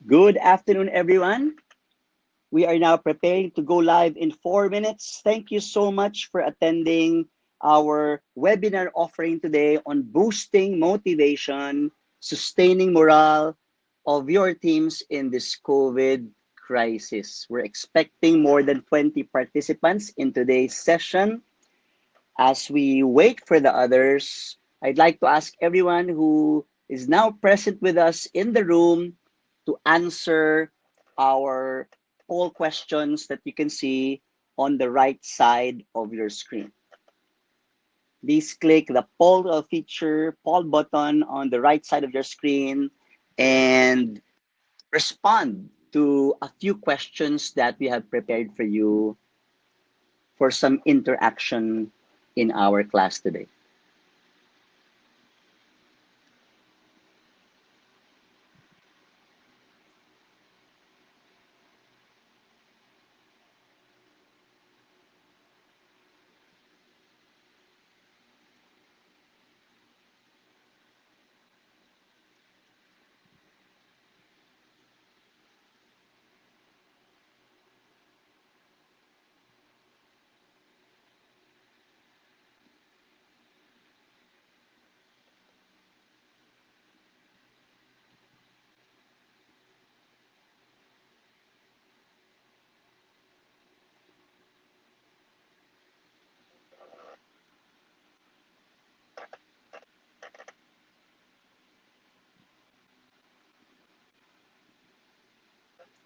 Good afternoon, everyone. We are now preparing to go live in 4 minutes. Thank you so much for attending our webinar offering today on boosting motivation, sustaining morale of your teams in this COVID crisis. We're expecting more than 20 participants in today's session. As we wait for the others, I'd like to ask everyone who is now present with us in the room to answer our poll questions that you can see on the right side of your screen. Please click the poll button on the right side of your screen and respond to a few questions that we have prepared for you for some interaction in our class today.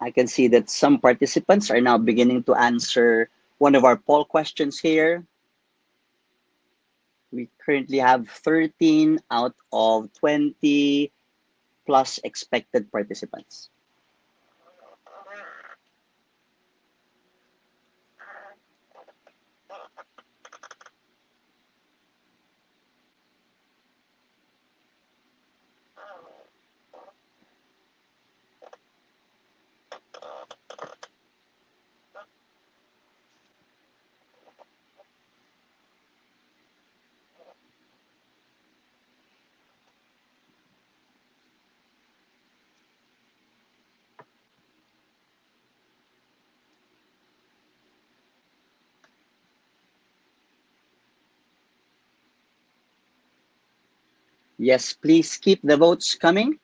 I can see that some participants are now beginning to answer one of our poll questions here. We currently have 13 out of 20 plus expected participants. Yes, please keep the votes coming.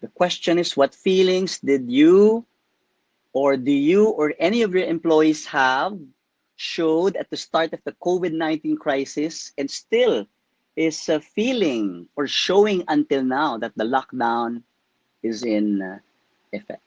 The question is, what feelings did you or do you or any of your employees have showed at the start of the COVID-19 crisis and still is feeling or showing until now that the lockdown is in effect?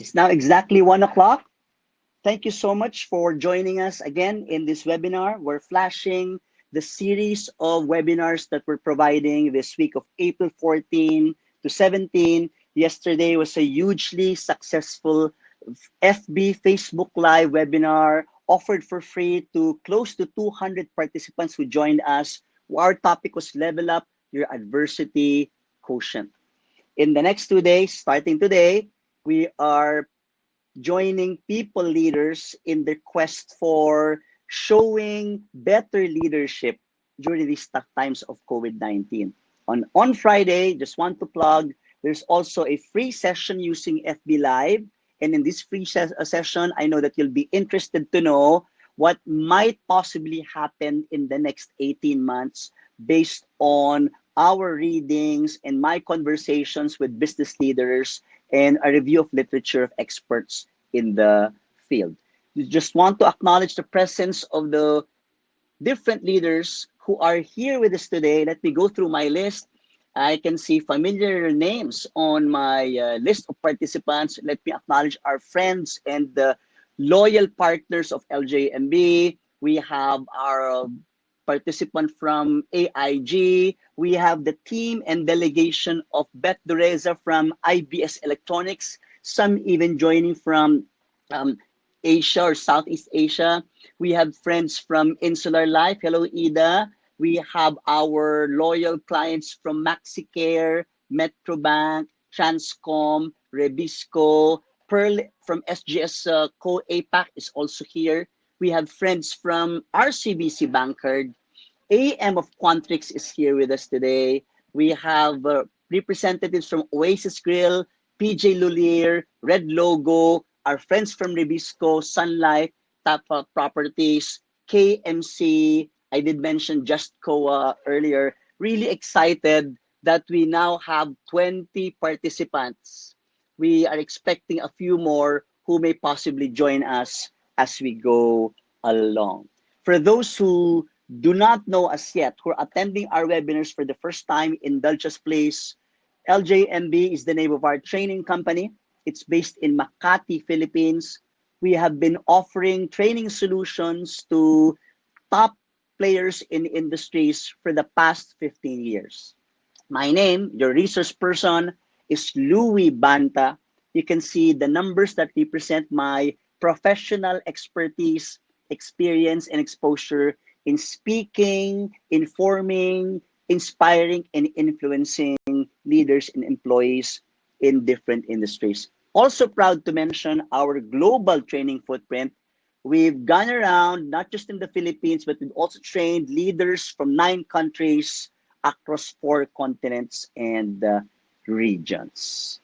It's now exactly 1 o'clock. Thank you so much for joining us again in this webinar. We're flashing the series of webinars that we're providing this week of April 14 to 17. Yesterday was a hugely successful FB Facebook Live webinar offered for free to close to 200 participants who joined us. Our topic was Level Up Your Adversity Quotient. In the next 2 days, starting today, we are joining people leaders in their quest for showing better leadership during these tough times of COVID-19. On Friday, just want to plug, there's also a free session using FB Live. And in this free session, I know that you'll be interested to know what might possibly happen in the next 18 months based on our readings and my conversations with business leaders and a review of literature of experts in the field. We just want to acknowledge the presence of the different leaders who are here with us today. Let me go through my list. I can see familiar names on my list of participants. Let me acknowledge our friends and loyal partners of LJMB. We have our participant from AIG. We have the team and delegation of Beth Dureza from IBS Electronics. Some even joining from um, Asia or Southeast Asia. We have friends from Insular Life. Hello, Ida. We have our loyal clients from MaxiCare, Metrobank, Transcom, Rebisco, Pearl from SGS Co APAC is also here. We have friends from RCBC Bankcard. AM of Quantrix is here with us today. We have representatives from Oasis Grill, PJ Lulier, Red Logo, our friends from Ribisco, Sun Life, Tapa Properties, KMC. I did mention Just Coa earlier. Really excited that we now have 20 participants. We are expecting a few more who may possibly join us as we go along. For those who do not know us yet, who are attending our webinars for the first time, indulge us please. LJMB is the name of our training company. It's based in Makati, Philippines. We have been offering training solutions to top players in industries for the past 15 years. My name, your resource person, is Louis Banta. You can see the numbers that represent my professional expertise, experience, and exposure in speaking, informing, inspiring, and influencing leaders and employees in different industries. Also proud to mention our global training footprint. We've gone around, not just in the Philippines, but we've also trained leaders from 9 countries across 4 continents and regions.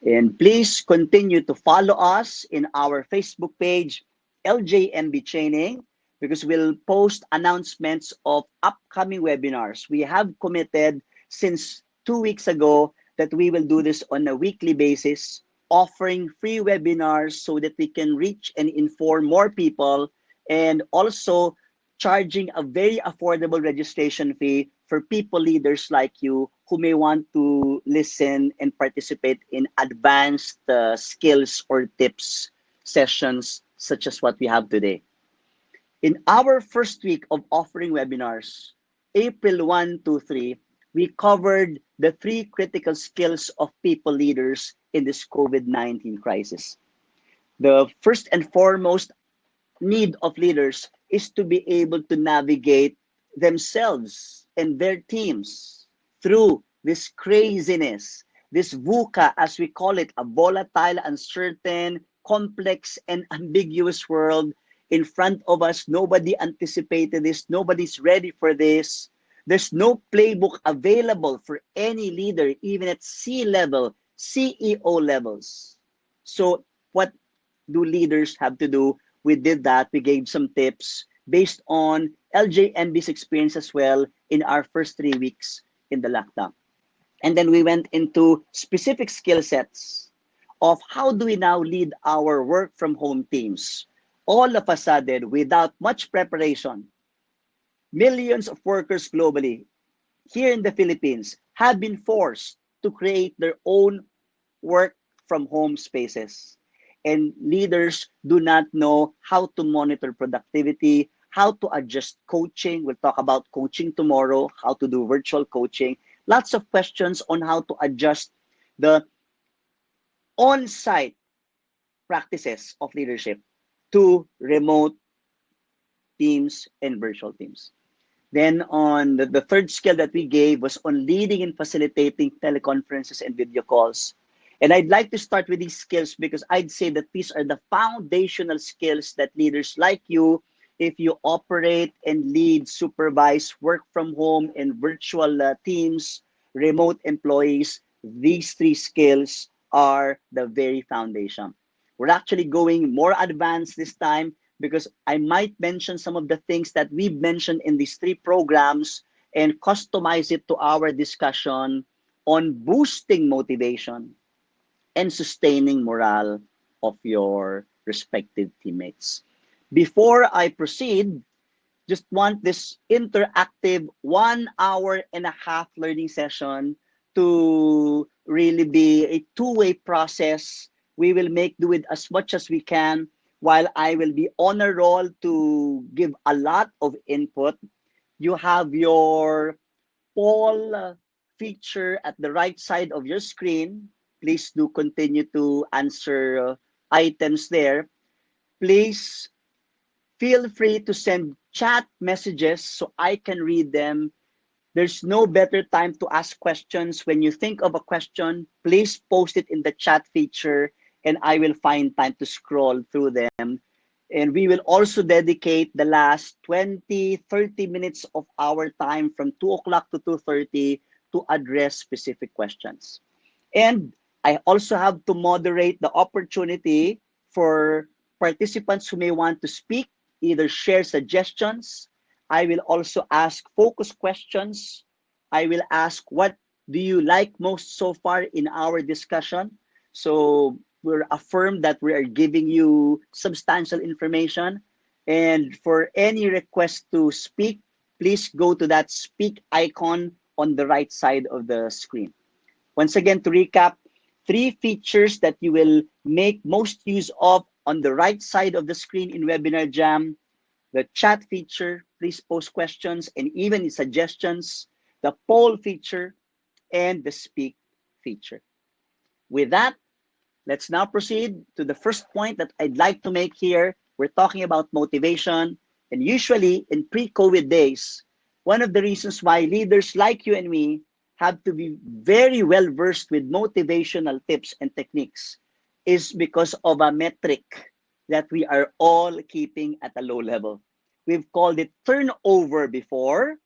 And please continue to follow us in our Facebook page, LJMB Training, because we'll post announcements of upcoming webinars. We have committed since 2 weeks ago that we will do this on a weekly basis, offering free webinars so that we can reach and inform more people, and also charging a very affordable registration fee for people leaders like you who may want to listen and participate in advanced skills or tips sessions such as what we have today. In our first week of offering webinars, April 1 to 3, we covered the 3 critical skills of people leaders in this COVID-19 crisis. The first and foremost need of leaders is to be able to navigate themselves and their teams through this craziness, this VUCA, as we call it, a volatile, uncertain, complex, and ambiguous world in front of us. Nobody anticipated this. Nobody's ready for this. There's no playbook available for any leader, even at C-level, CEO levels. So what do leaders have to do? We did that. We gave some tips based on LJMB's experience as well in our first 3 weeks in the lockdown. And then we went into specific skill sets of how do we now lead our work from home teams. All of a sudden, without much preparation, millions of workers globally here in the Philippines have been forced to create their own work from home spaces. And leaders do not know how to monitor productivity, how to adjust coaching. We'll talk about coaching tomorrow, how to do virtual coaching. Lots of questions on how to adjust the on-site practices of leadership to remote teams and virtual teams. Then on the third skill that we gave was on leading and facilitating teleconferences and video calls. And I'd like to start with these skills because I'd say that these are the foundational skills that leaders like you, if you operate and lead, supervise, work from home and virtual teams, remote employees, these 3 skills are the very foundation. We're actually going more advanced this time because I might mention some of the things that we've mentioned in these 3 programs and customize it to our discussion on boosting motivation and sustaining morale of your respective teammates. Before I proceed, just want this interactive 1.5 hour learning session to really be a two-way process. We will make do with as much as we can. while I will be on a roll to give a lot of input, you have your poll feature at the right side of your screen. Please do continue to answer items there. Please feel free to send chat messages so I can read them. There's no better time to ask questions. When you think of a question, please post it in the chat feature and I will find time to scroll through them. And we will also dedicate the last 20, 30 minutes of our time from 2 o'clock to 2:30 to address specific questions. And I also have to moderate the opportunity for participants who may want to speak, either share suggestions. I will also ask focus questions. I will ask, what do you like most so far in our discussion? So we're affirmed that we are giving you substantial information. And for any request to speak, please go to that speak icon on the right side of the screen. Once again, to recap, three features that you will make most use of on the right side of the screen in Webinar Jam: the chat feature, please post questions and even suggestions, the poll feature, and the speak feature. With that, let's now proceed to the first point that I'd like to make here. We're talking about motivation, and usually in pre-COVID days, one of the reasons why leaders like you and me have to be very well versed with motivational tips and techniques is because of a metric that we are all keeping at a low level. We've called it turnover before.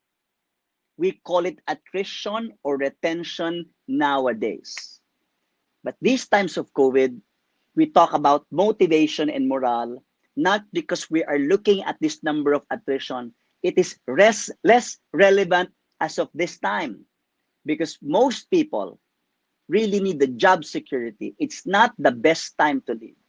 We call it attrition or retention nowadays. But these times of COVID, we talk about motivation and morale, not because we are looking at this number of attrition. It is less relevant as of this time because most people really need the job security. It's not the best time to leave.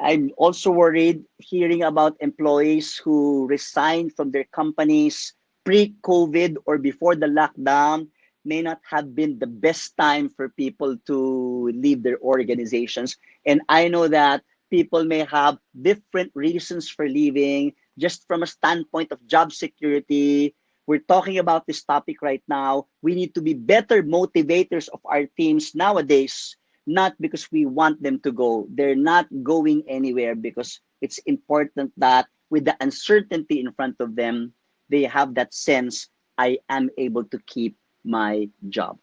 I'm also worried hearing about employees who resigned from their companies pre-COVID or before the lockdown. May not have been the best time for people to leave their organizations. And I know that people may have different reasons for leaving. Just from a standpoint of job security, we're talking about this topic right now. We need to be better motivators of our teams nowadays, not because we want them to go. They're not going anywhere because it's important that with the uncertainty in front of them, they have that sense, I am able to keep my job.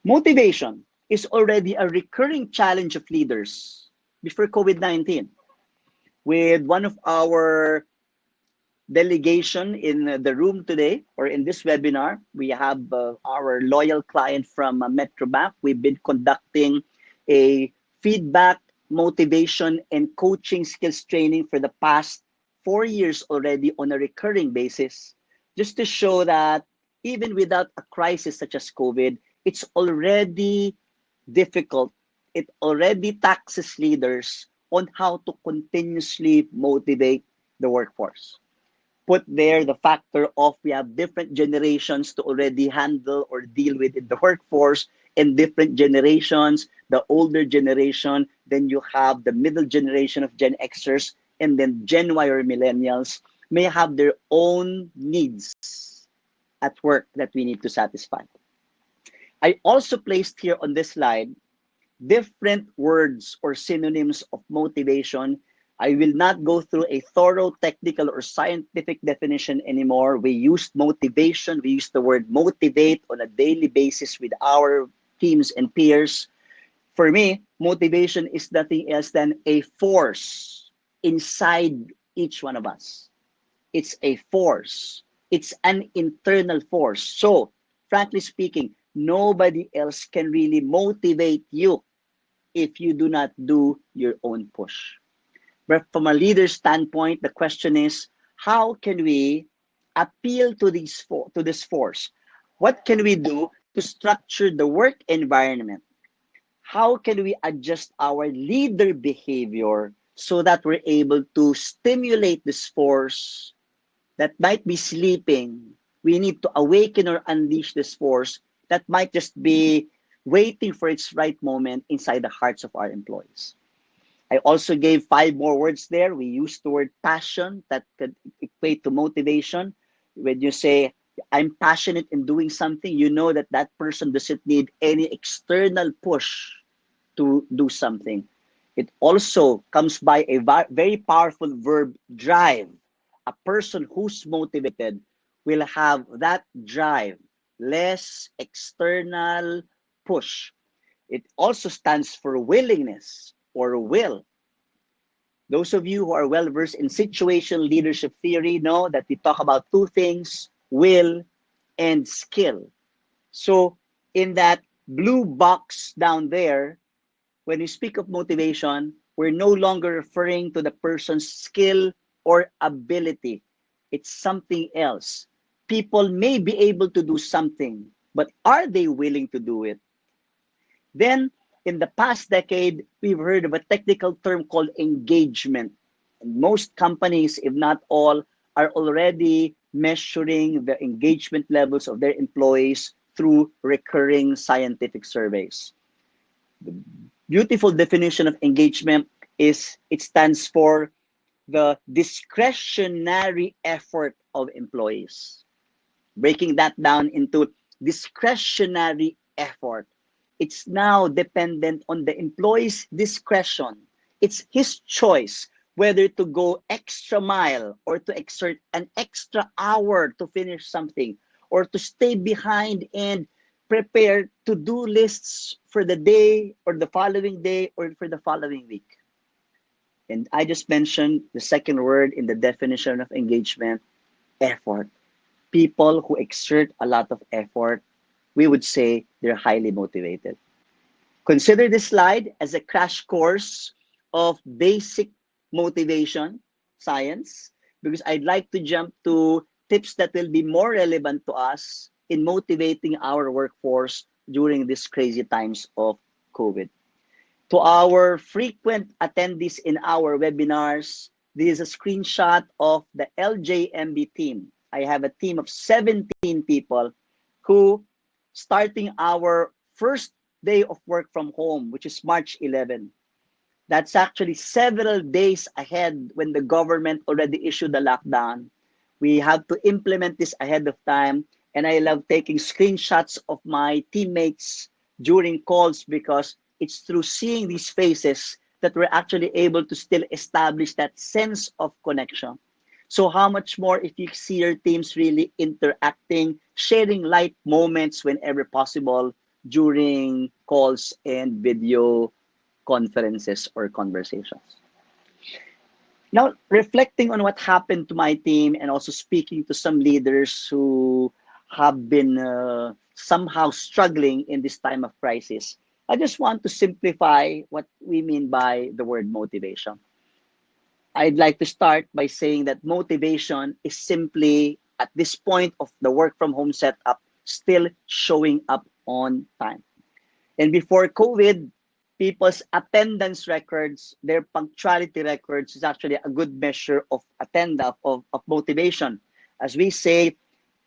Motivation is already a recurring challenge of leaders before COVID-19. With one of our delegation in the room today or in this webinar, we have our loyal client from Metro Bank. We've been conducting a feedback, motivation, and coaching skills training for the past 4 years already on a recurring basis, just to show that even without a crisis such as COVID, it's already difficult. It already taxes leaders on how to continuously motivate the workforce. Put there the factor of we have different generations to already handle or deal with in the workforce, and different generations, the older generation, then you have the middle generation of Gen Xers, and then Gen Y or millennials may have their own needs at work that we need to satisfy. I also placed here on this slide different words or synonyms of motivation. I will not go through a thorough technical or scientific definition anymore. We used motivation. We use the word motivate on a daily basis with our teams and peers. For me, motivation is nothing else than a force inside each one of us. It's a force. It's an internal force. So, frankly speaking, nobody else can really motivate you if you do not do your own push. But from a leader's standpoint, the question is, how can we appeal to this force? What can we do to structure the work environment? How can we adjust our leader behavior so that we're able to stimulate this force that might be sleeping? We need to awaken or unleash this force that might just be waiting for its right moment inside the hearts of our employees. I also gave five more words there. We used the word passion that could equate to motivation. When you say, I'm passionate in doing something, you know that that person doesn't need any external push to do something. It also comes by a very powerful verb, drive. A person who's motivated will have that drive, less external push. It also stands for willingness or will. Those of you who are well versed in situation leadership theory know that we talk about two things, will and skill. So, in that blue box down there, when we speak of motivation, we're no longer referring to the person's skill or ability. It's something else. People may be able to do something, but are they willing to do it? Then, in the past decade, we've heard of a technical term called engagement. And most companies, if not all, are already measuring the engagement levels of their employees through recurring scientific surveys. The beautiful definition of engagement is it stands for the discretionary effort of employees. Breaking that down into discretionary effort, it's now dependent on the employee's discretion. It's his choice whether to go extra mile or to exert an extra hour to finish something or to stay behind and prepare to-do lists for the day or the following day or for the following week. And I just mentioned the second word in the definition of engagement, effort. People who exert a lot of effort, we would say they're highly motivated. Consider this slide as a crash course of basic motivation science because I'd like to jump to tips that will be more relevant to us in motivating our workforce during these crazy times of COVID. To our frequent attendees in our webinars, this is a screenshot of the LJMB team. I have a team of 17 people who, starting our first day of work from home, which is March 11, that's actually several days ahead when the government already issued the lockdown. We have to implement this ahead of time. And I love taking screenshots of my teammates during calls because it's through seeing these faces that we're actually able to still establish that sense of connection. So how much more if you see your teams really interacting, sharing light moments whenever possible during calls and video conferences or conversations. Now, reflecting on what happened to my team and also speaking to some leaders who have been somehow struggling in this time of crisis, I just want to simplify what we mean by the word motivation. I'd like to start by saying that motivation is simply, at this point of the work from home setup, still showing up on time. And before COVID, people's attendance records, their punctuality records is actually a good measure of attendance, of motivation. As we say,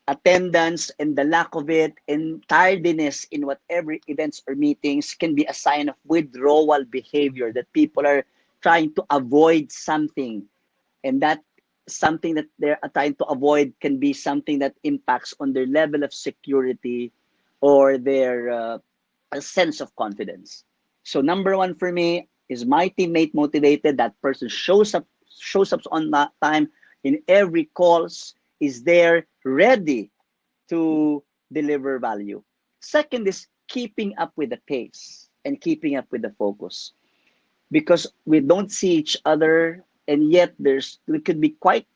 attendance and the lack of it and tardiness in whatever events or meetings can be a sign of withdrawal behavior, that people are trying to avoid something, and that something that they're trying to avoid can be something that impacts on their level of security or their sense of confidence. So number one for me is my teammate motivated. That person shows up on that time in every calls, is there ready to deliver value. Second is keeping up with the pace and keeping up with the focus, because we don't see each other, and yet there could be quite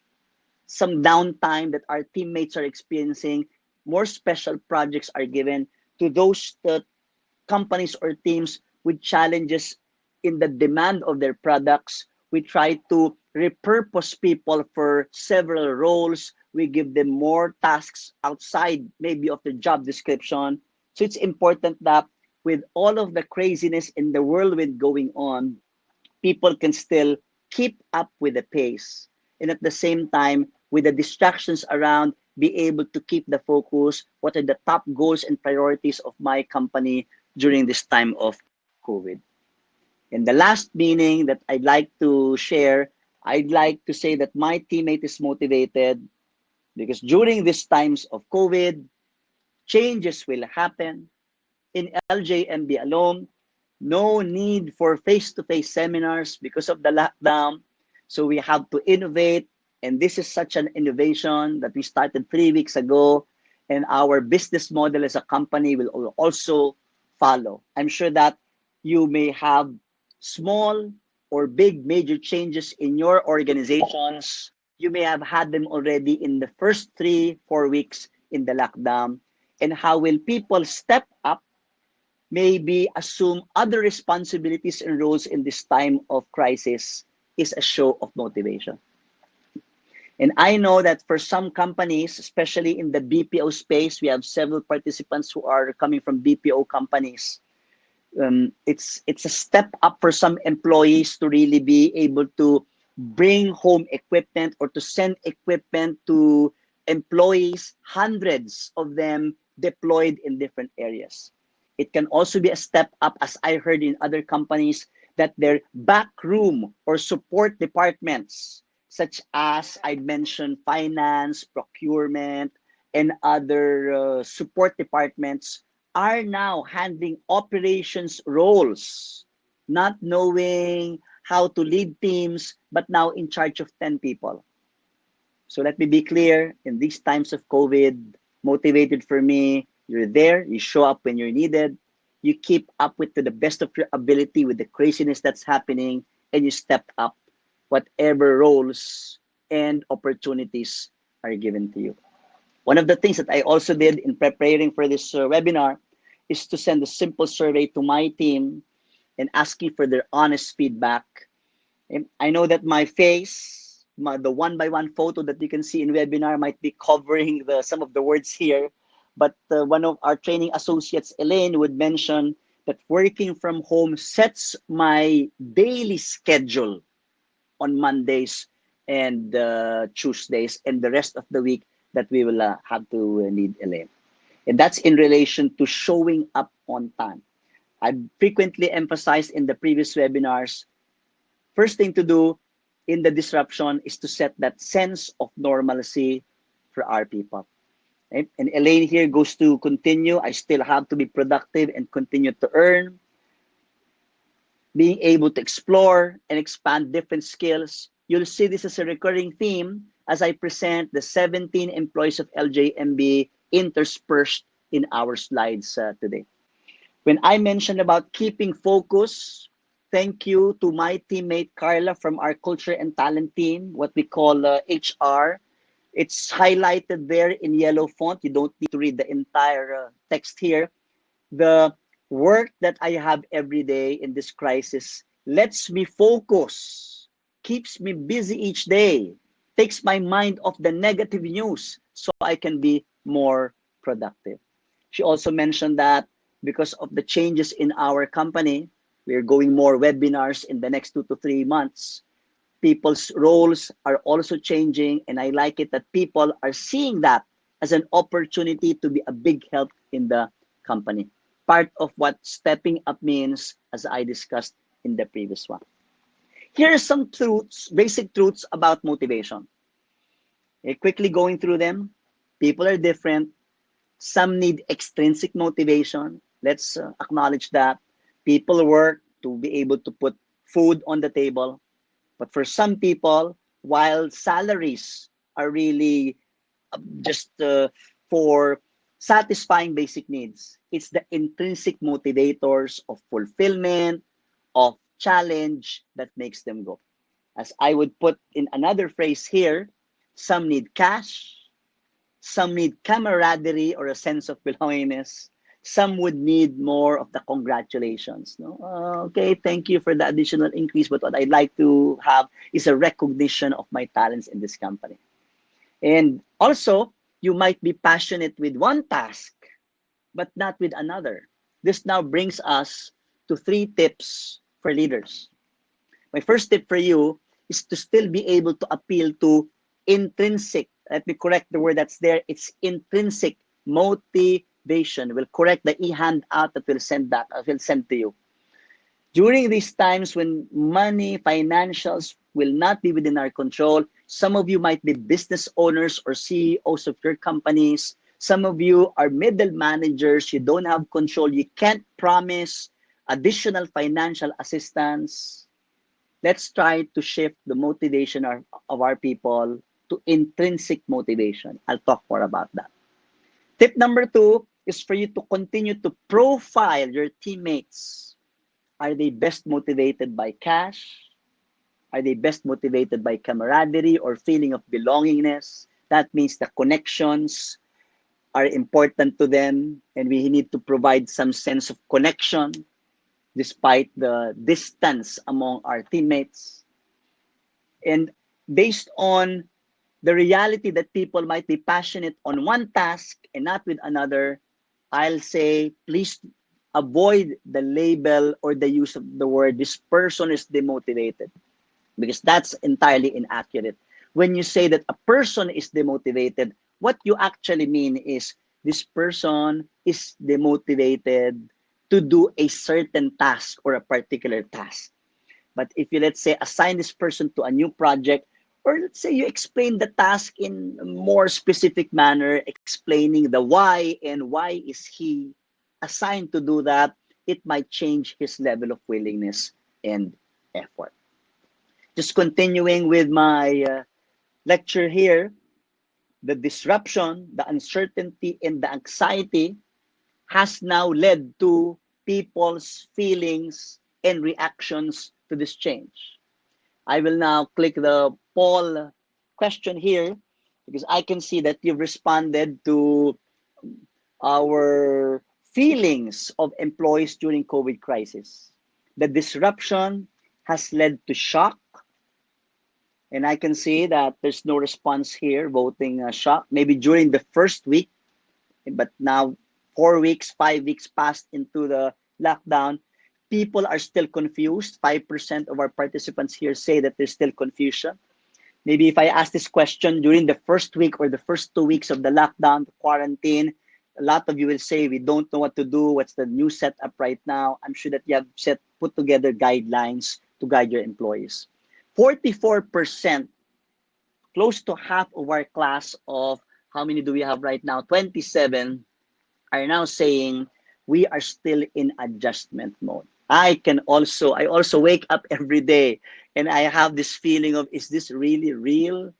some downtime that our teammates are experiencing. More special projects are given to those companies or teams with challenges in the demand of their products. We try to repurpose people for several roles. We give them more tasks outside maybe of the job description. So it's important that with all of the craziness in the whirlwind going on, people can still keep up with the pace. And at the same time, with the distractions around, be able to keep the focus. What are the top goals and priorities of my company during this time of COVID? And the last meaning that I'd like to share, I'd like to say that my teammate is motivated because during these times of COVID, changes will happen. In LJMB alone, no need for face-to-face seminars because of the lockdown. So we have to innovate. And this is such an innovation that we started 3 weeks ago. And our business model as a company will also follow. I'm sure that you may have small or big major changes in your organizations. You may have had them already in the first 3, 4 weeks in the lockdown. And how will people step up, maybe assume other responsibilities and roles in this time of crisis is a show of motivation. And I know that for some companies, especially in the BPO space, we have several participants who are coming from BPO companies. It's a step up for some employees to really be able to bring home equipment or to send equipment to employees, hundreds of them deployed in different areas. It can also be a step up, as I heard in other companies, that their back room or support departments, such as I mentioned, finance, procurement, and other support departments, are now handling operations roles, not knowing how to lead teams, but now in charge of 10 people. So let me be clear, in these times of COVID, motivated for me, you're there, you show up when you're needed, you keep up with to the best of your ability with the craziness that's happening, and you step up whatever roles and opportunities are given to you. One of the things that I also did in preparing for this webinar is to send a simple survey to my team and asking for their honest feedback. And I know that my face, the one-by-one photo that you can see in webinar might be covering some of the words here, but one of our training associates, Elaine, would mention that working from home sets my daily schedule on Mondays and Tuesdays and the rest of the week that we will have to need Elaine. And that's in relation to showing up on time. I frequently emphasized in the previous webinars, first thing to do in the disruption is to set that sense of normalcy for our people. Okay? And Elaine here goes to continue. I still have to be productive and continue to earn. Being able to explore and expand different skills. You'll see this as a recurring theme as I present the 17 employees of LJMB interspersed in our slides today. When I mentioned about keeping focus, thank you to my teammate Carla from our culture and talent team, what we call HR. It's highlighted there in yellow font. You don't need to read the entire text here. The work that I have every day in this crisis lets me focus, keeps me busy each day, takes my mind off the negative news so I can be more productive. She also mentioned that because of the changes in our company, we're going more webinars in the next 2 to 3 months. People's roles are also changing, and I like it that people are seeing that as an opportunity to be a big help in the company. Part of what stepping up means, as I discussed in the previous one. Here are some truths, basic truths about motivation. Okay, quickly going through them. People are different. Some need extrinsic motivation. Let's acknowledge that. People work to be able to put food on the table. But for some people, while salaries are really just for satisfying basic needs, it's the intrinsic motivators of fulfillment, of challenge that makes them go. As I would put in another phrase here, some need cash, some need camaraderie or a sense of belongingness. Some would need more of the congratulations. No? Okay, thank you for the additional increase, but what I'd like to have is a recognition of my talents in this company. And also, you might be passionate with one task, but not with another. This now brings us to 3 tips for leaders. My first tip for you is to still be able to appeal to intrinsic, let me correct the word that's there, it's intrinsic motivation. We'll correct the e-handout that will send to you. During these times when money, financials will not be within our control, some of you might be business owners or CEOs of your companies. Some of you are middle managers. You don't have control. You can't promise additional financial assistance. Let's try to shift the motivation of our people to intrinsic motivation. I'll talk more about that. Tip number 2 is for you to continue to profile your teammates. Are they best motivated by cash? Are they best motivated by camaraderie or feeling of belongingness? That means the connections are important to them, and we need to provide some sense of connection despite the distance among our teammates. And based on the reality that people might be passionate on one task and not with another, I'll say please avoid the label or the use of the word this person is demotivated, because that's entirely inaccurate. When you say that a person is demotivated, what you actually mean is this person is demotivated to do a certain task or a particular task. But if you, let's say, assign this person to a new project, or let's say you explain the task in a more specific manner, explaining the why and why is he assigned to do that, it might change his level of willingness and effort. Just continuing with my lecture here, the disruption, the uncertainty, and the anxiety has now led to people's feelings and reactions to this change. I will now click the poll question here because I can see that you've responded to our feelings of employees during COVID crisis. The disruption has led to shock, and I can see that there's no response here voting shock. Maybe during the first week, but now 4 weeks, 5 weeks passed into the lockdown, people are still confused. 5% of our participants here say that there's still confusion. Maybe if I ask this question during the first week or the first 2 weeks of the lockdown, the quarantine, a lot of you will say, we don't know what to do. What's the new setup right now? I'm sure that you have put together guidelines to guide your employees. 44%, close to half of our class of, how many do we have right now? 27 are now saying we are still in adjustment mode. I also wake up every day and I have this feeling of, is this really real?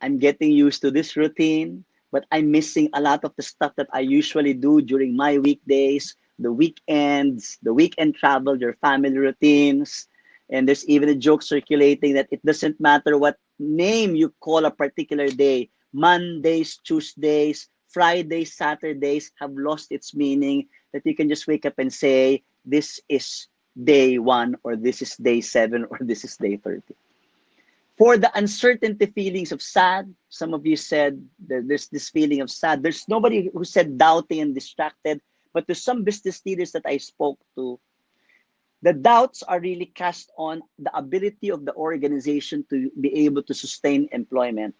I'm getting used to this routine, but I'm missing a lot of the stuff that I usually do during my weekdays, the weekends, the weekend travel, your family routines. And there's even a joke circulating that it doesn't matter what name you call a particular day. Mondays, Tuesdays, Fridays, Saturdays have lost its meaning, that you can just wake up and say, this is day 1, or this is day 7, or this is day 30. For the uncertainty feelings of sad, some of you said there's this feeling of sad. There's nobody who said doubting and distracted, but to some business leaders that I spoke to, the doubts are really cast on the ability of the organization to be able to sustain employment.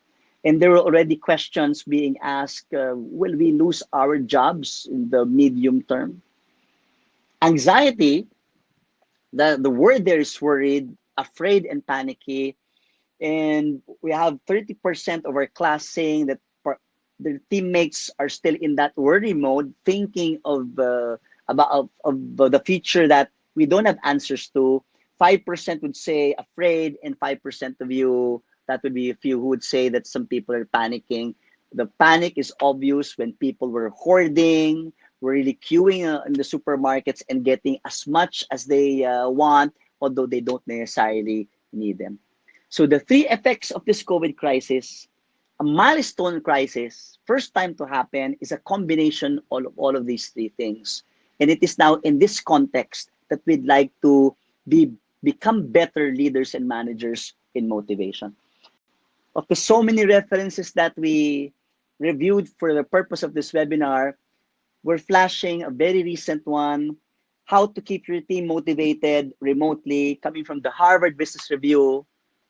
And there were already questions being asked, will we lose our jobs in the medium term? Anxiety, the word there is worried, afraid, and panicky. And we have 30% of our class saying that their teammates are still in that worry mode, thinking of the future that we don't have answers to. 5% would say afraid, and 5% of you, that would be a few who would say that some people are panicking. The panic is obvious when people were hoarding, were really queuing in the supermarkets and getting as much as they want, although they don't necessarily need them. So the 3 effects of this COVID crisis, a milestone crisis, first time to happen, is a combination of all of these 3 things. And it is now in this context that we'd like to become better leaders and managers in motivation. Okay, so many references that we reviewed for the purpose of this webinar. We're flashing a very recent one, How to Keep Your Team Motivated Remotely, coming from the Harvard Business Review,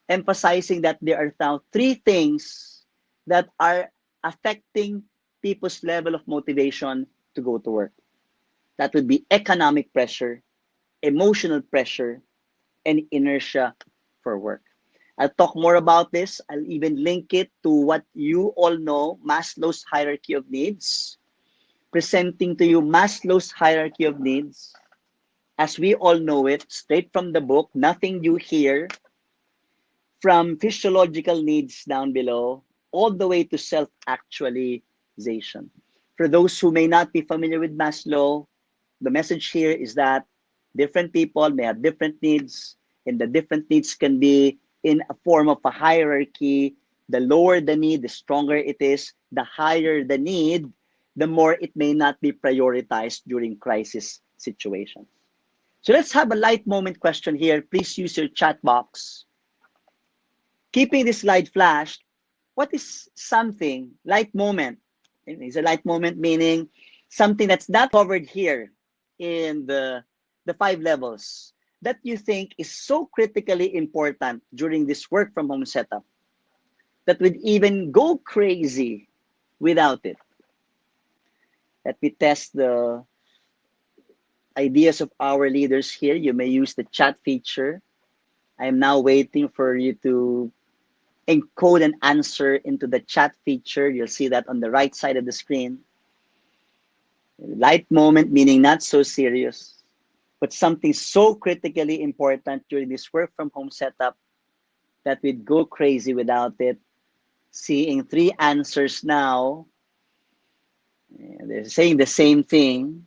emphasizing that there are now 3 things that are affecting people's level of motivation to go to work. That would be economic pressure, emotional pressure, and inertia for work. I'll talk more about this. I'll even link it to what you all know, Maslow's hierarchy of needs. Presenting to you Maslow's hierarchy of needs as we all know it, straight from the book, nothing new here, from physiological needs down below, all the way to self-actualization. For those who may not be familiar with Maslow, the message here is that different people may have different needs, and the different needs can be in a form of a hierarchy. The lower the need, the stronger it is. The higher the need, the more it may not be prioritized during crisis situations. So let's have a light moment question here. Please use your chat box. Keeping this slide flashed, what is something, light moment? Is a light moment meaning something that's not covered here in the 5 levels that you think is so critically important during this work from home setup that would even go crazy without it? Let me test the ideas of our leaders here. You may use the chat feature. I am now waiting for you to encode an answer into the chat feature. You'll see that on the right side of the screen. Light moment meaning not so serious, but something so critically important during this work from home setup that we'd go crazy without it. Seeing 3 answers now. They're saying the same thing.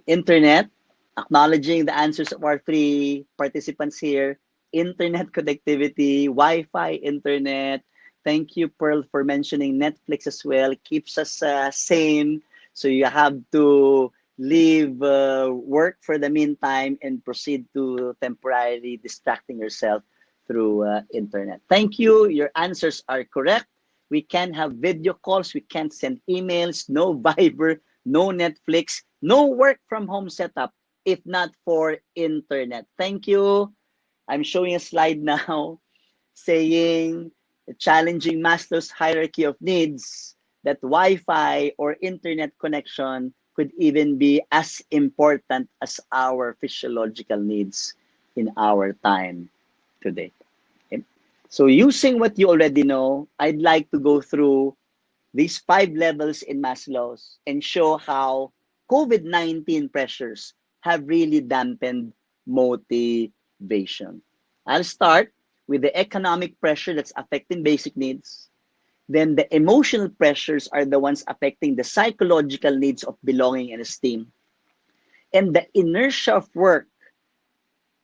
Internet, acknowledging the answers of our 3 participants here. Internet connectivity, Wi-Fi, internet. Thank you, Pearl, for mentioning Netflix as well. Keeps us sane. So you have to leave work for the meantime and proceed to temporarily distracting yourself through internet. Thank you. Your answers are correct. We can have video calls. We can't send emails. No Viber, no Netflix, no work from home setup if not for internet. Thank you. I'm showing a slide now saying, challenging Maslow's hierarchy of needs, that Wi-Fi or internet connection could even be as important as our physiological needs in our time today. Okay? So using what you already know, I'd like to go through these 5 levels in Maslow's and show how COVID-19 pressures have really dampened motivation. I'll start with the economic pressure that's affecting basic needs. Then the emotional pressures are the ones affecting the psychological needs of belonging and esteem. And the inertia of work,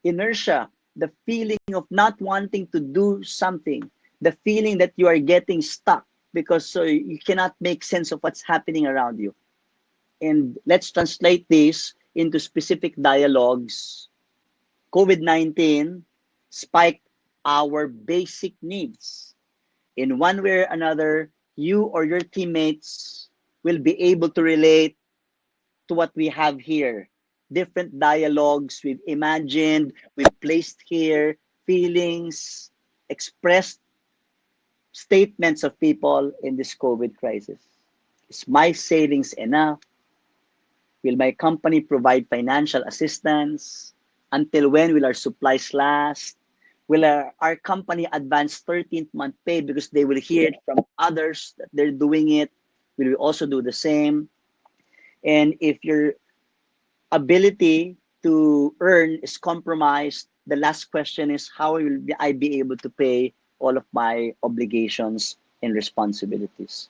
inertia, the feeling of not wanting to do something, the feeling that you are getting stuck because so you cannot make sense of what's happening around you. And let's translate this into specific dialogues. COVID-19 spiked our basic needs. In one way or another, you or your teammates will be able to relate to what we have here. Different dialogues we've imagined, we've placed here, feelings, expressed statements of people in this COVID crisis. Is my savings enough? Will my company provide financial assistance? Until when will our supplies last? Will our company advance 13th month pay because they will hear it from others that they're doing it? Will we also do the same? And if your ability to earn is compromised, the last question is, how will I be able to pay all of my obligations and responsibilities?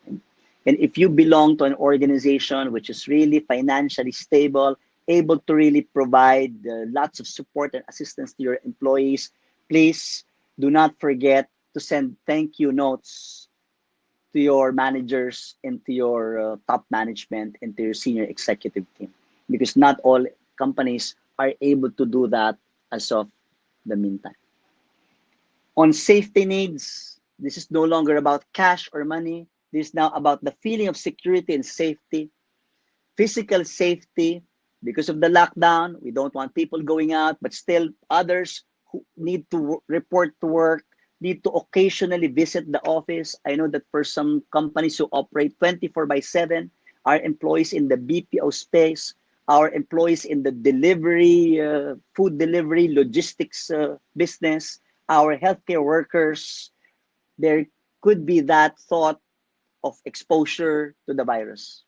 And if you belong to an organization which is really financially stable, able to really provide lots of support and assistance to your employees, please do not forget to send thank you notes to your managers and to your top management and to your senior executive team, because not all companies are able to do that as of the meantime. On safety needs, this is no longer about cash or money. This is now about the feeling of security and safety. Physical safety, because of the lockdown, we don't want people going out, but still others who need to report to work, need to occasionally visit the office. I know that for some companies who operate 24/7, our employees in the BPO space our employees in the delivery, food delivery, logistics business, our healthcare workers, there could be that thought of exposure to the virus.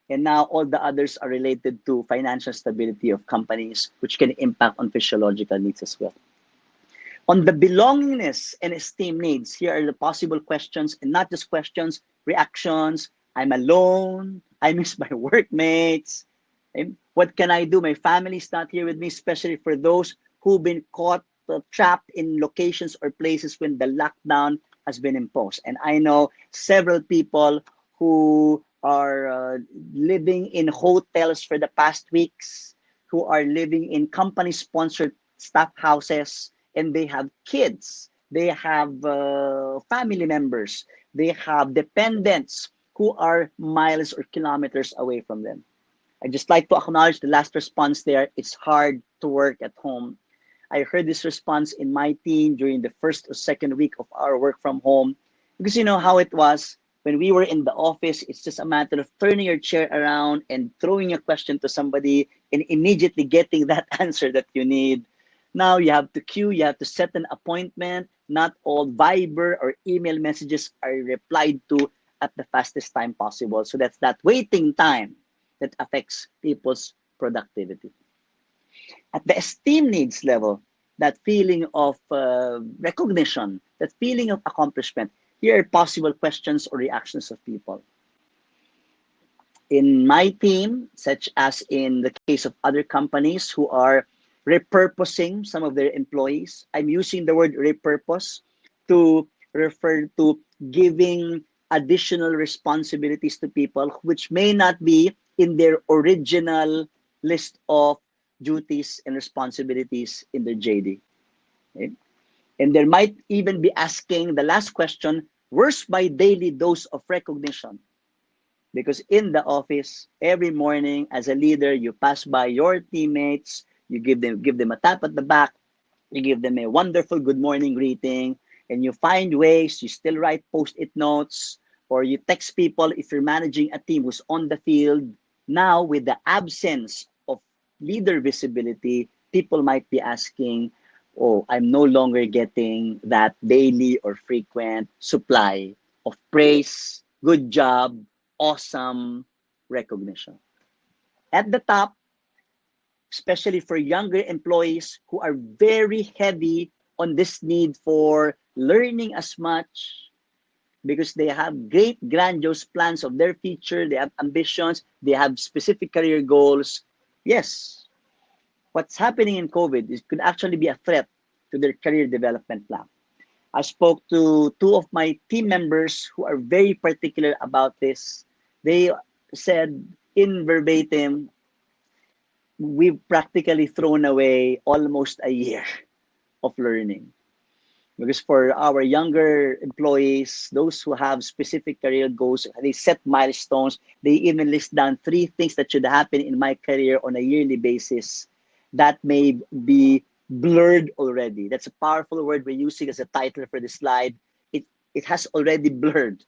And now all the others are related to financial stability of companies, which can impact on physiological needs as well. On the belongingness and esteem needs, here are the possible questions, and not just questions, reactions. I'm alone. I miss my workmates. And what can I do? My family's not here with me, especially for those who've been caught trapped in locations or places when the lockdown has been imposed. And I know several people who are living in hotels for the past weeks, who are living in company-sponsored staff houses, and they have kids, they have family members, they have dependents who are miles or kilometers away from them. I just like to acknowledge the last response there. It's hard to work at home. I heard this response in my team during the first or second week of our work from home, because you know how it was when we were in the office. It's just a matter of turning your chair around and throwing a question to somebody and immediately getting that answer that you need. Now you have to queue, you have to set an appointment. Not all Viber or email messages are replied to at the fastest time possible. So that's that waiting time that affects people's productivity. At the esteem needs level, that feeling of recognition, that feeling of accomplishment, here are possible questions or reactions of people. In my team, such as in the case of other companies who are repurposing some of their employees, I'm using the word repurpose to refer to giving additional responsibilities to people which may not be in their original list of duties and responsibilities in their JD. Okay? And there might even be asking the last question, where's my daily dose of recognition? Because in the office, every morning as a leader, you pass by your teammates, you give them a tap at the back, you give them a wonderful good morning greeting, and you find ways, you still write post-it notes, or you text people if you're managing a team who's on the field. Now, with the absence of leader visibility, people might be asking, oh, I'm no longer getting that daily or frequent supply of praise, good job, awesome recognition. At the top, especially for younger employees who are very heavy on this need for learning as much, because they have great grandiose plans of their future, they have ambitions, they have specific career goals. Yes, what's happening in COVID is could actually be a threat to their career development plan. I spoke to two of my team members who are very particular about this. They said in verbatim, we've practically thrown away almost a year of learning. Because for our younger employees, those who have specific career goals, they set milestones. They even list down 3 things that should happen in my career on a yearly basis. That may be blurred already. That's a powerful word we're using as a title for the slide. It has already blurred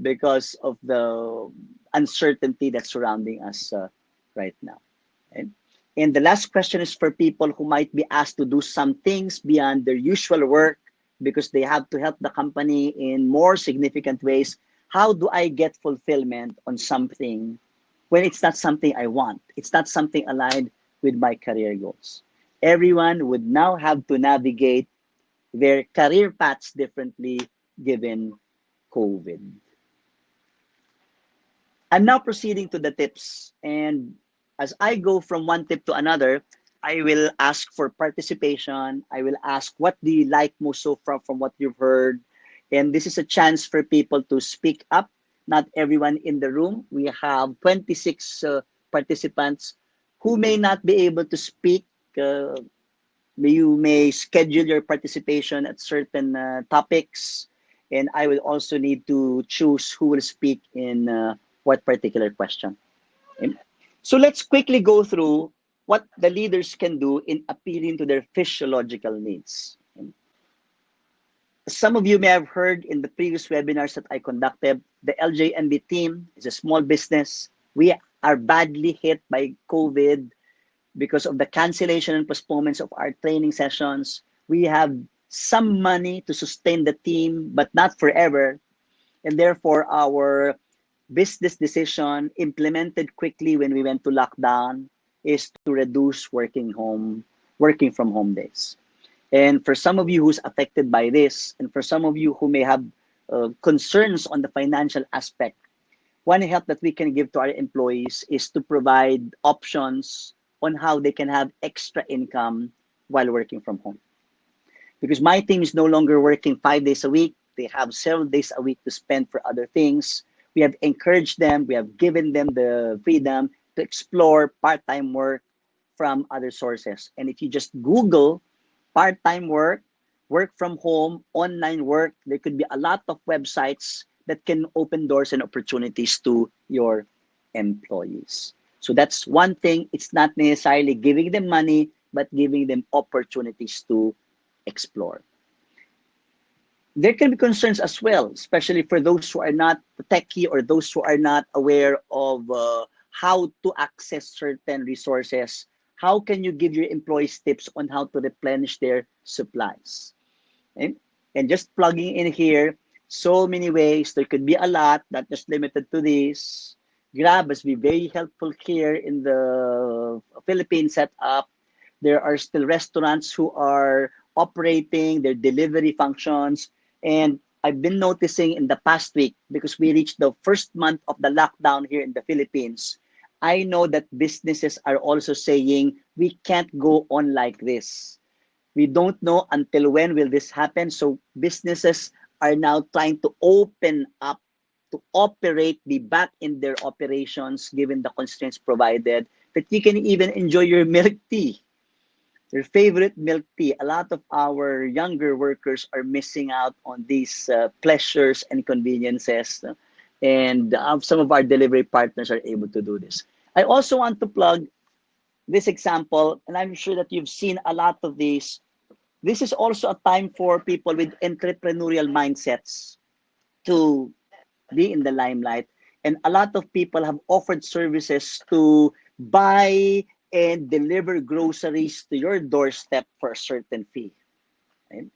because of the uncertainty that's surrounding us right now. Okay? And the last question is for people who might be asked to do some things beyond their usual work because they have to help the company in more significant ways. How do I get fulfillment on something when it's not something I want? It's not something aligned with my career goals. Everyone would now have to navigate their career paths differently given COVID. I'm now proceeding to the tips, and as I go from one tip to another, I will ask for participation. I will ask, what do you like most so from what you've heard? And this is a chance for people to speak up. Not everyone in the room. We have 26 participants who may not be able to speak. You may schedule your participation at certain topics, and I will also need to choose who will speak in what particular question. Okay? So let's quickly go through what the leaders can do in appealing to their physiological needs. Okay? Some of you may have heard in the previous webinars that I conducted, the LJNB team is a small business. We are badly hit by COVID because of the cancellation and postponements of our training sessions. We have some money to sustain the team, but not forever. And therefore, our business decision implemented quickly when we went to lockdown is to reduce working from home days. And for some of you who's affected by this, and for some of you who may have concerns on the financial aspect, one help that we can give to our employees is to provide options on how they can have extra income while working from home. Because my team is no longer working 5 days a week, they have several days a week to spend for other things. We have encouraged them, we have given them the freedom to explore part-time work from other sources. And if you just Google part-time work, work from home, online work, there could be a lot of websites that can open doors and opportunities to your employees. So that's one thing. It's not necessarily giving them money, but giving them opportunities to explore. There can be concerns as well, especially for those who are not techie or those who are not aware of how to access certain resources. How can you give your employees tips on how to replenish their supplies? Okay? And just plugging in here, so many ways. There could be a lot, not just limited to this. Grab has been very helpful here in the Philippine setup. There are still restaurants who are operating their delivery functions. And I've been noticing in the past week, because we reached the first month of the lockdown here in the Philippines, I know that businesses are also saying, we can't go on like this. We don't know until when will this happen. So businesses are now trying to open up to operate, be back in their operations, given the constraints provided, that you can even enjoy your milk tea, your favorite milk tea. A lot of our younger workers are missing out on these pleasures and conveniences. And some of our delivery partners are able to do this. I also want to plug this example, and I'm sure that you've seen a lot of these. This is also a time for people with entrepreneurial mindsets to be in the limelight. And a lot of people have offered services to buy and deliver groceries to your doorstep for a certain fee. Right?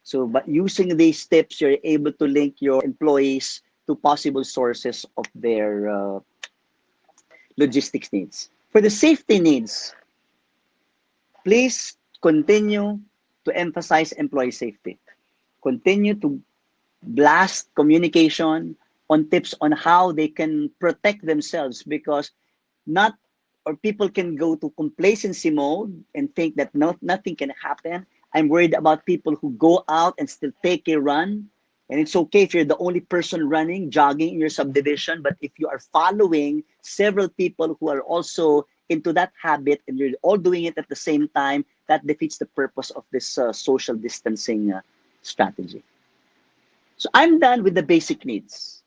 So, but using these tips, you're able to link your employees to possible sources of their logistics needs. For the safety needs, please continue to emphasize employee safety. Continue to blast communication on tips on how they can protect themselves, because not or people can go to complacency mode and think that nothing can happen. I'm worried about people who go out and still take a run. And it's okay if you're the only person running, jogging in your subdivision. But if you are following several people who are also into that habit and you're all doing it at the same time, that defeats the purpose of this social distancing strategy. So I'm done with the basic needs,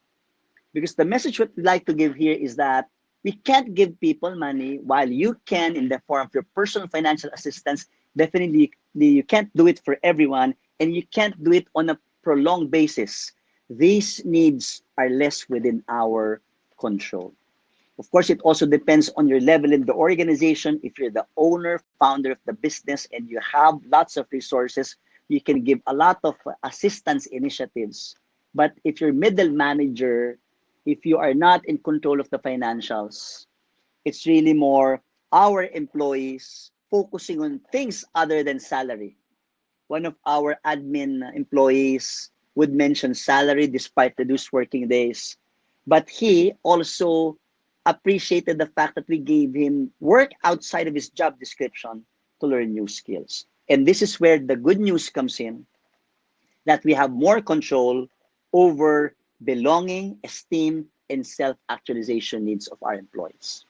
because the message what we'd like to give here is that we can't give people money, while you can in the form of your personal financial assistance. Definitely, you can't do it for everyone, and you can't do it on a prolonged basis. These needs are less within our control. Of course, it also depends on your level in the organization. If you're the owner, founder of the business, and you have lots of resources, you can give a lot of assistance initiatives. But if you're middle manager, if you are not in control of the financials, it's really more our employees focusing on things other than salary. One of our admin employees would mention salary despite reduced working days, but he also appreciated the fact that we gave him work outside of his job description to learn new skills. And this is where the good news comes in, that we have more control over belonging, esteem, and self-actualization needs of our employees.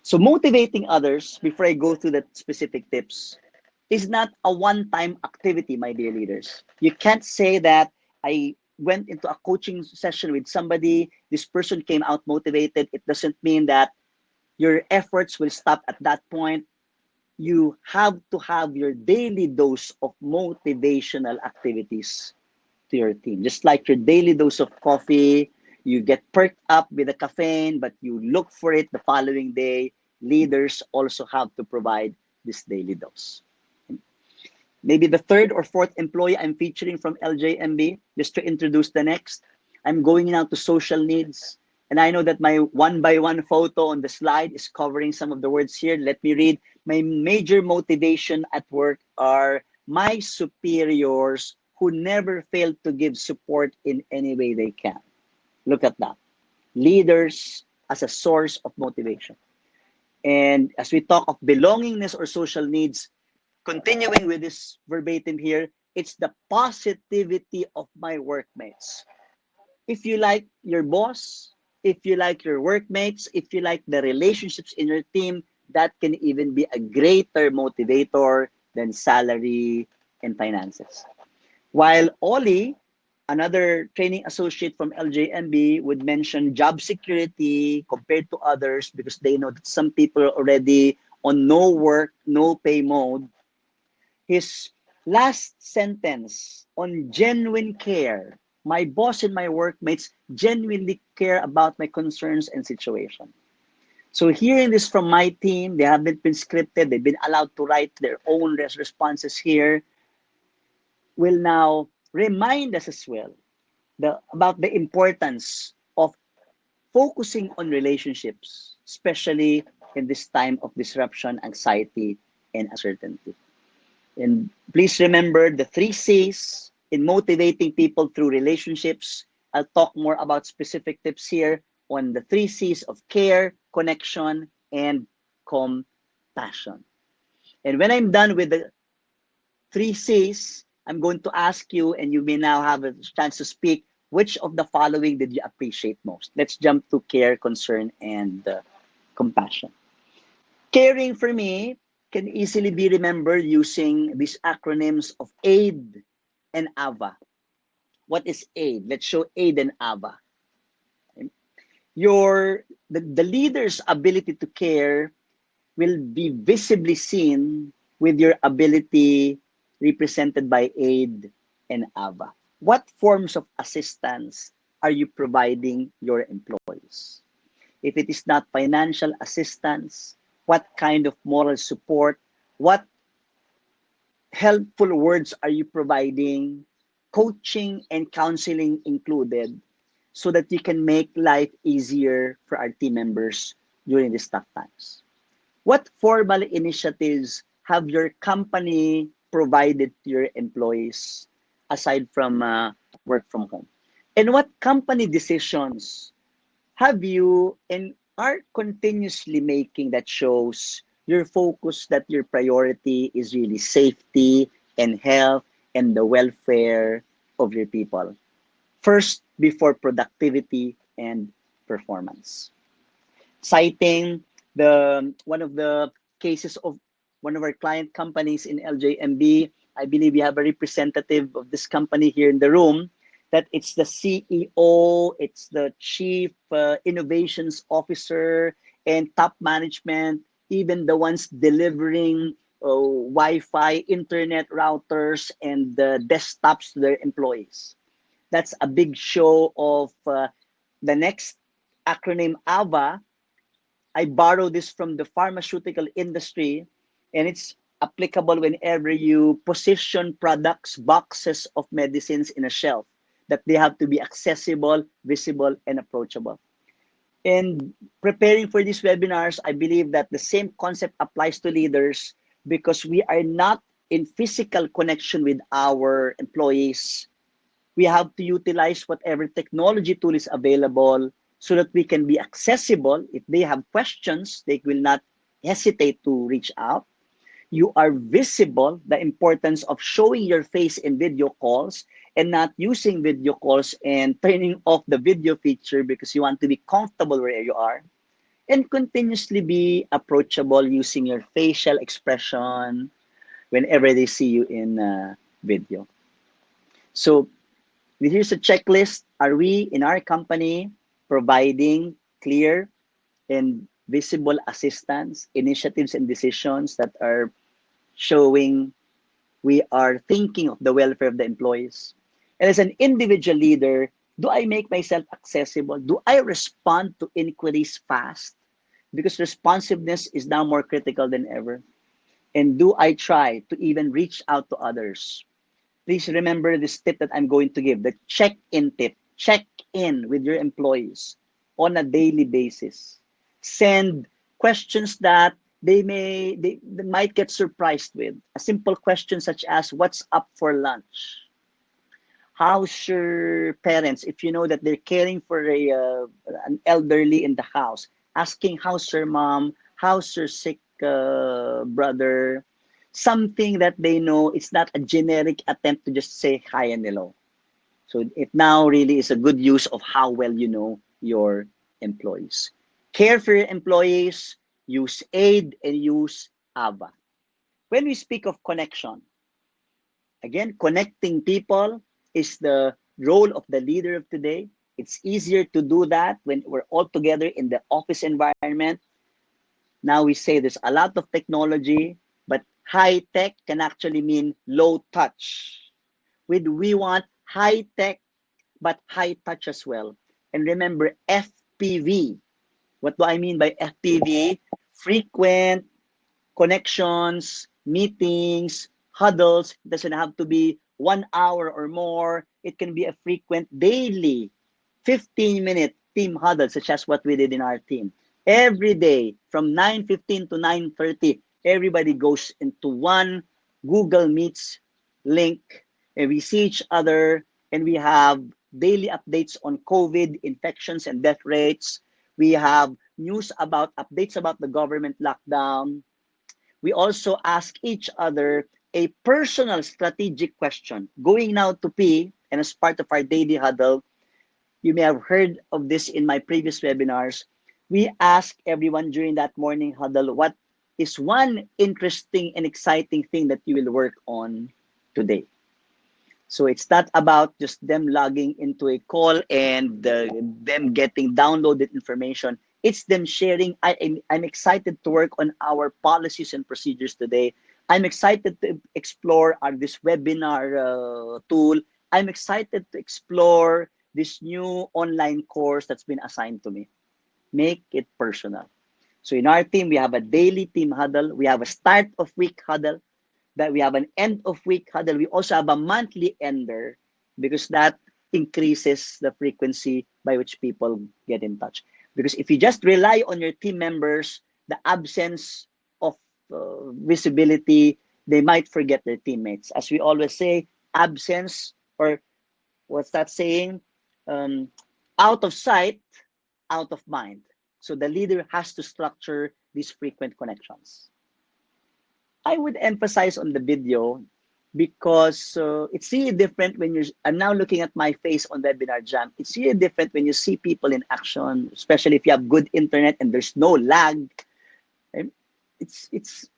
So motivating others, before I go through the specific tips, is not a one-time activity, my dear leaders. You can't say that I went into a coaching session with somebody, this person came out motivated. It doesn't mean that your efforts will stop at that point. You have to have your daily dose of motivational activities to your team. Just like your daily dose of coffee, You get perked up with the caffeine, but you look for it the following day. Leaders also have to provide this daily dose. Maybe the third or fourth employee I'm featuring from LJMB, just to introduce the next. I'm going now to social needs. And I know that my one by one photo on the slide is covering some of the words here. Let me read. My major motivation at work are my superiors who never fail to give support in any way they can. Look at that. Leaders as a source of motivation. And as we talk of belongingness or social needs, continuing with this verbatim here, it's the positivity of my workmates. If you like your boss, if you like your workmates, if you like the relationships in your team, that can even be a greater motivator than salary and finances. While Ollie, another training associate from LJMB, would mention job security compared to others because they know that some people are already on no work, no pay mode. His last sentence on genuine care. My boss and my workmates genuinely care about my concerns and situation. So hearing this from my team, they haven't been scripted, they've been allowed to write their own responses here, will now remind us as well about the importance of focusing on relationships, especially in this time of disruption, anxiety, and uncertainty. And please remember the 3 C's in motivating people through relationships. I'll talk more about specific tips here on the 3 C's of care, connection, and compassion. And when I'm done with the 3 C's, I'm going to ask you, and you may now have a chance to speak, which of the following did you appreciate most? Let's jump to care, concern, and compassion. Caring for me can easily be remembered using these acronyms of AID and AVA. What is AID? Let's show AID and AVA. The leader's ability to care will be visibly seen with your ability represented by AID and AVA. What forms of assistance are you providing your employees? If it is not financial assistance, what kind of moral support, what helpful words are you providing, coaching and counseling included, so that you can make life easier for our team members during these tough times? What formal initiatives have your company provided to your employees aside from work from home? And what company decisions have you and are continuously making that shows your focus, that your priority is really safety and health and the welfare of your people first before productivity and performance? Citing the one of the cases of one of our client companies in LJMB, I believe we have a representative of this company here in the room, that it's the CEO, it's the chief innovations officer, and top management, even the ones delivering Wi-Fi, internet routers, and desktops to their employees. That's a big show of the next acronym AVA. I borrow this from the pharmaceutical industry, and it's applicable whenever you position products, boxes of medicines in a shelf, that they have to be accessible, visible, and approachable. In preparing for these webinars, I believe that the same concept applies to leaders because we are not in physical connection with our employees. We have to utilize whatever technology tool is available so that we can be accessible. If they have questions, they will not hesitate to reach out. You are visible, the importance of showing your face in video calls and not using video calls and turning off the video feature because you want to be comfortable where you are. And continuously be approachable using your facial expression whenever they see you in video. So here's a checklist. Are we in our company providing clear and visible assistance, initiatives, and decisions that are showing we are thinking of the welfare of the employees? And as an individual leader, Do I make myself accessible? Do I respond to inquiries fast? Because responsiveness is now more critical than ever. And do I try to even reach out to others? Please remember this tip that I'm going to give, the check-in tip. Check in with your employees on a daily basis. Send questions that they might get surprised with. A simple question such as, what's up for lunch? How's your parents? If you know that they're caring for an elderly in the house, asking how's your mom, how's your sick brother, something that they know. It's not a generic attempt to just say hi and hello. So it now really is a good use of how well you know your employees. Care for your employees, use aid and use AVA. When we speak of connection, again, connecting people is the role of the leader of today. It's easier to do that when we're all together in the office environment. Now we say there's a lot of technology, but high tech can actually mean low touch. We want high tech, but high touch as well. And remember FPV. What do I mean by FPV? Frequent connections, meetings, huddles. It doesn't have to be 1 hour or more. It can be a frequent daily 15-minute team huddle, such as what we did in our team. Every day from 9:15 to 9:30, everybody goes into one Google Meets link and we see each other and we have daily updates on COVID infections and death rates. We have news about updates about the government lockdown. We also ask each other a personal strategic question. Going now to P, and as part of our daily huddle, you may have heard of this in my previous webinars. We ask everyone during that morning huddle, what is one interesting and exciting thing that you will work on today? So it's not about just them logging into a call and them getting downloaded information. It's them sharing. I'm excited to work on our policies and procedures today. I'm excited to explore this webinar tool. I'm excited to explore this new online course that's been assigned to me. Make it personal. So in our team, we have a daily team huddle. We have a start of week huddle. That we have an end of week huddle. We also have a monthly ender because that increases the frequency by which people get in touch. Because if you just rely on your team members, the absence of visibility, they might forget their teammates. As we always say, absence, or what's that saying? Out of sight, out of mind. So the leader has to structure these frequent connections. I would emphasize on the video because it's really different when you're, I'm now looking at my face on Webinar Jam. It's really different when you see people in action, especially if you have good internet and there's no lag. It's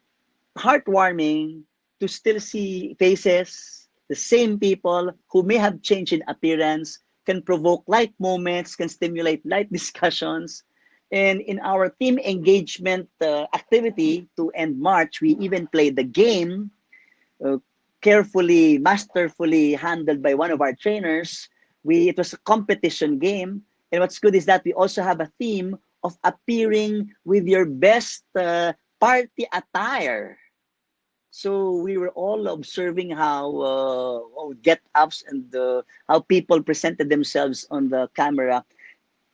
heartwarming to still see faces, the same people who may have changed in appearance, can provoke light moments, can stimulate light discussions. And in our team engagement activity to end March, we even played the game, uh, carefully, masterfully handled by one of our trainers. It was a competition game. And what's good is that we also have a theme of appearing with your best party attire. So we were all observing how get-ups and how people presented themselves on the camera.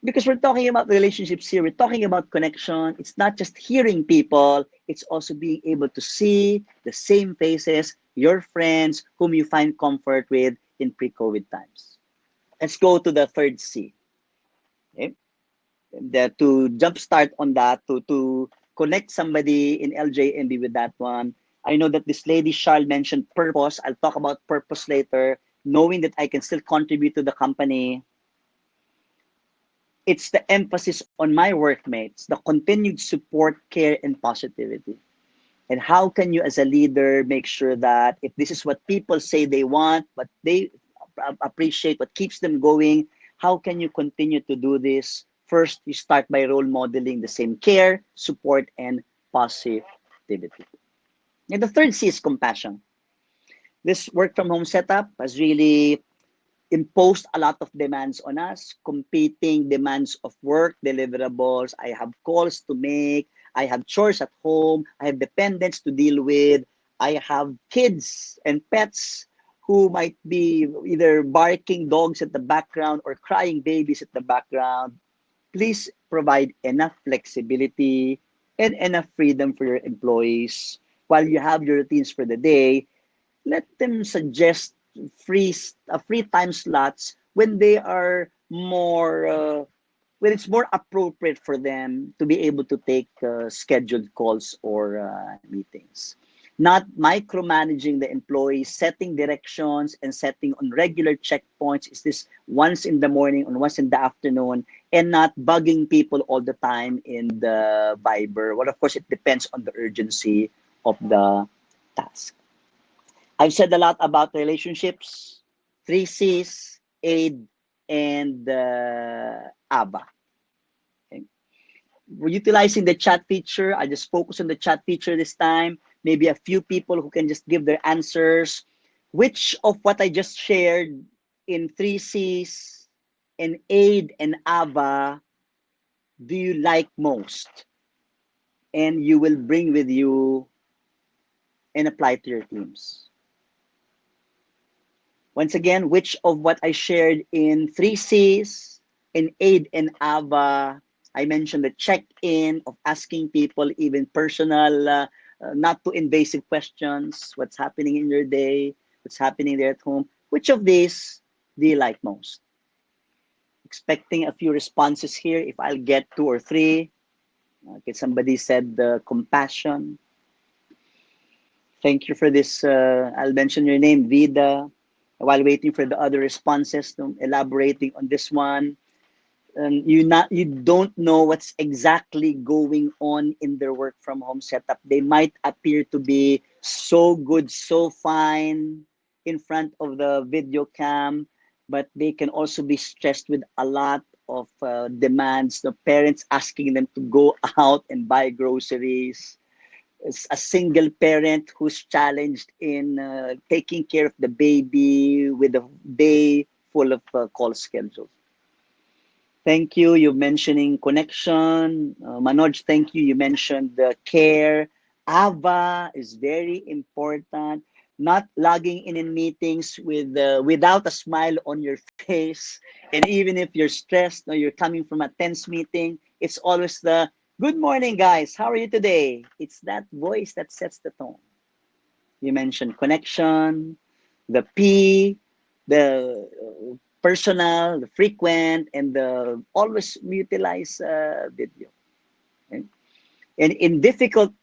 Because we're talking about relationships here, we're talking about connection. It's not just hearing people, it's also being able to see the same faces, your friends whom you find comfort with in pre-COVID times. Let's go to the third C. Okay? To jumpstart on that, to connect somebody in LJMB with that one. I know that this lady, Charles, mentioned purpose. I'll talk about purpose later. Knowing that I can still contribute to the company. It's the emphasis on my workmates, the continued support, care, and positivity. And how can you as a leader make sure that if this is what people say they want, but they appreciate what keeps them going, how can you continue to do this? First, you start by role modeling the same care, support, and positivity. And the third C is compassion. This work from home setup has really imposed a lot of demands on us, competing demands of work, deliverables. I have calls to make. I have chores at home. I have dependents to deal with. I have kids and pets who might be either barking dogs at the background or crying babies at the background. Please provide enough flexibility and enough freedom for your employees while you have your routines for the day. Let them suggest free time slots when they are more when it's more appropriate for them to be able to take scheduled calls or meetings. Not micromanaging the employees, setting directions and setting on regular checkpoints. Is this once in the morning or once in the afternoon? And not bugging people all the time in the Viber. Well, of course, it depends on the urgency of the task. I've said a lot about relationships, three C's, aid, and ABBA. Okay. We're utilizing the chat feature. I just focus on the chat feature this time. Maybe a few people who can just give their answers. Which of what I just shared in three C's, and aid, and ABBA do you like most? And you will bring with you and apply to your teams. Once again, which of what I shared in three C's, in aid and ABBA, I mentioned the check-in of asking people even personal, not too invasive questions. What's happening in your day? What's happening there at home? Which of these do you like most? Expecting a few responses here. If I'll get two or three. Okay, somebody said compassion. Thank you for this. I'll mention your name, Vida. While waiting for the other responses, elaborating on this one. You don't know what's exactly going on in their work from home setup. They might appear to be so good, so fine in front of the video cam, but they can also be stressed with a lot of demands. The parents asking them to go out and buy groceries. As a single parent who's challenged in taking care of the baby with a day full of call schedules. Thank you. You're mentioning connection. Manoj, thank you. You mentioned the care. Ava is very important. Not logging in meetings with without a smile on your face. And even if you're stressed or you're coming from a tense meeting, it's always the good morning, guys. How are you today? It's that voice that sets the tone. You mentioned connection, the P, the personal, the frequent, and the always utilize video. Okay? And in difficult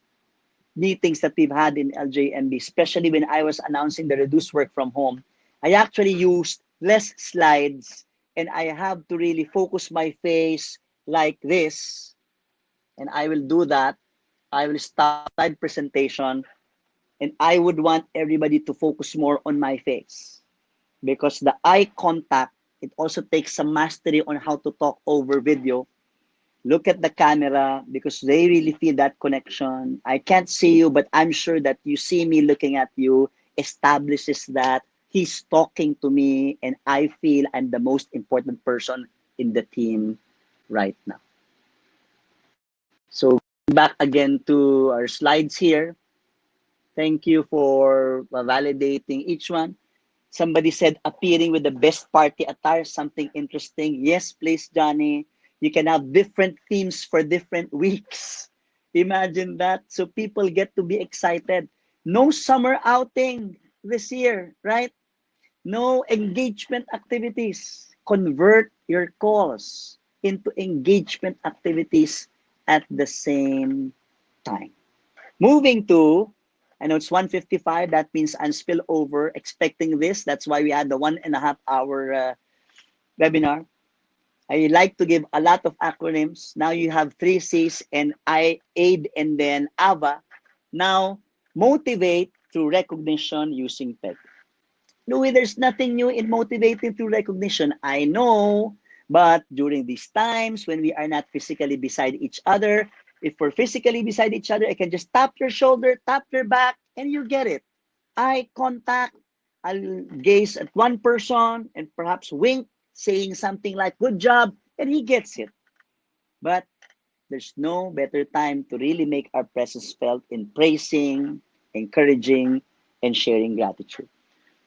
meetings that we've had in LJMB, especially when I was announcing the reduced work from home, I actually used less slides and I have to really focus my face like this. And I will do that. I will stop slide presentation and I would want everybody to focus more on my face because the eye contact, it also takes some mastery on how to talk over video. Look at the camera because they really feel that connection. I can't see you, but I'm sure that you see me looking at you establishes that he's talking to me and I feel I'm the most important person in the team right now. So back again to our slides here. Thank you for validating each one. Somebody said appearing with the best party attire, something interesting. Yes, please, Johnny. You can have different themes for different weeks. Imagine that. So people get to be excited. No summer outing this year, right? No engagement activities. Convert your calls into engagement activities at the same time. Moving to, I know it's 1:55. That means I'm still over expecting this. That's why we had the 1.5 hour webinar. I like to give a lot of acronyms. Now you have three C's and I, aid, and then AVA. Now, motivate through recognition using PEG. Louis, there's nothing new in motivating through recognition. I know, but during these times when we are not physically beside each other, if we're physically beside each other, I can just tap your shoulder, tap your back, and you get it. Eye contact, I'll gaze at one person and perhaps wink, saying something like, good job, and he gets it. But there's no better time to really make our presence felt in praising, encouraging, and sharing gratitude.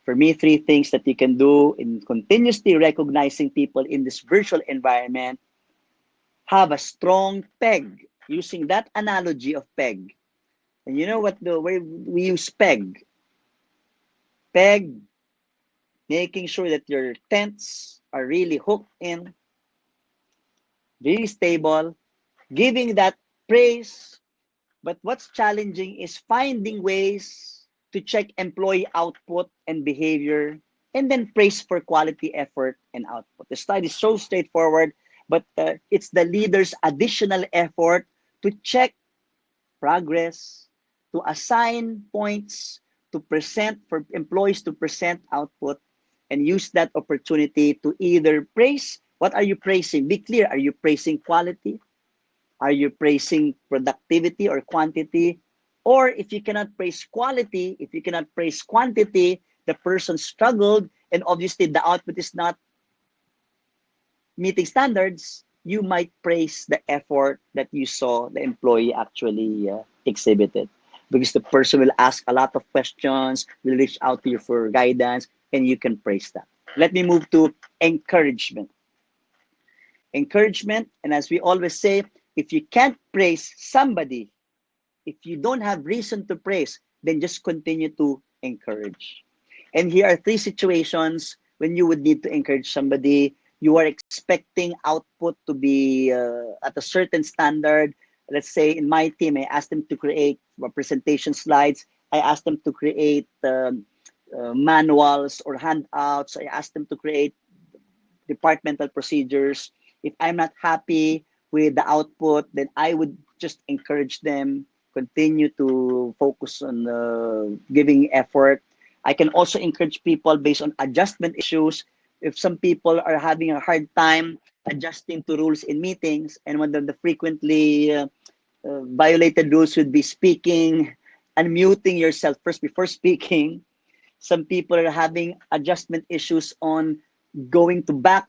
For me, three things that you can do in continuously recognizing people in this virtual environment: have a strong peg, using that analogy of peg. And you know what the way we use peg? Peg, making sure that your tents are really hooked in, really stable, giving that praise. But what's challenging is finding ways to check employee output and behavior and then praise for quality effort and output. The slide is so straightforward, but it's the leader's additional effort to check progress, to assign points, to present for employees to present output, and use that opportunity to either praise. What are you praising? Be clear. Are you praising quality? Are you praising productivity or quantity? Or if you cannot praise quality, if you cannot praise quantity, the person struggled and obviously the output is not meeting standards, you might praise the effort that you saw the employee actually exhibited. Because the person will ask a lot of questions, will reach out to you for guidance, and you can praise that. Let me move to encouragement. Encouragement, and as we always say, if you can't praise somebody, if you don't have reason to praise, then just continue to encourage. And here are three situations when you would need to encourage somebody. You are expecting output to be at a certain standard. Let's say in my team, I asked them to create presentation slides. I asked them to create manuals or handouts. I asked them to create departmental procedures. If I'm not happy with the output, then I would just encourage them, continue to focus on giving effort. I can also encourage people based on adjustment issues. If some people are having a hard time adjusting to rules in meetings, and one of the frequently violated rules would be speaking, unmuting yourself first before speaking. Some people are having adjustment issues on going to back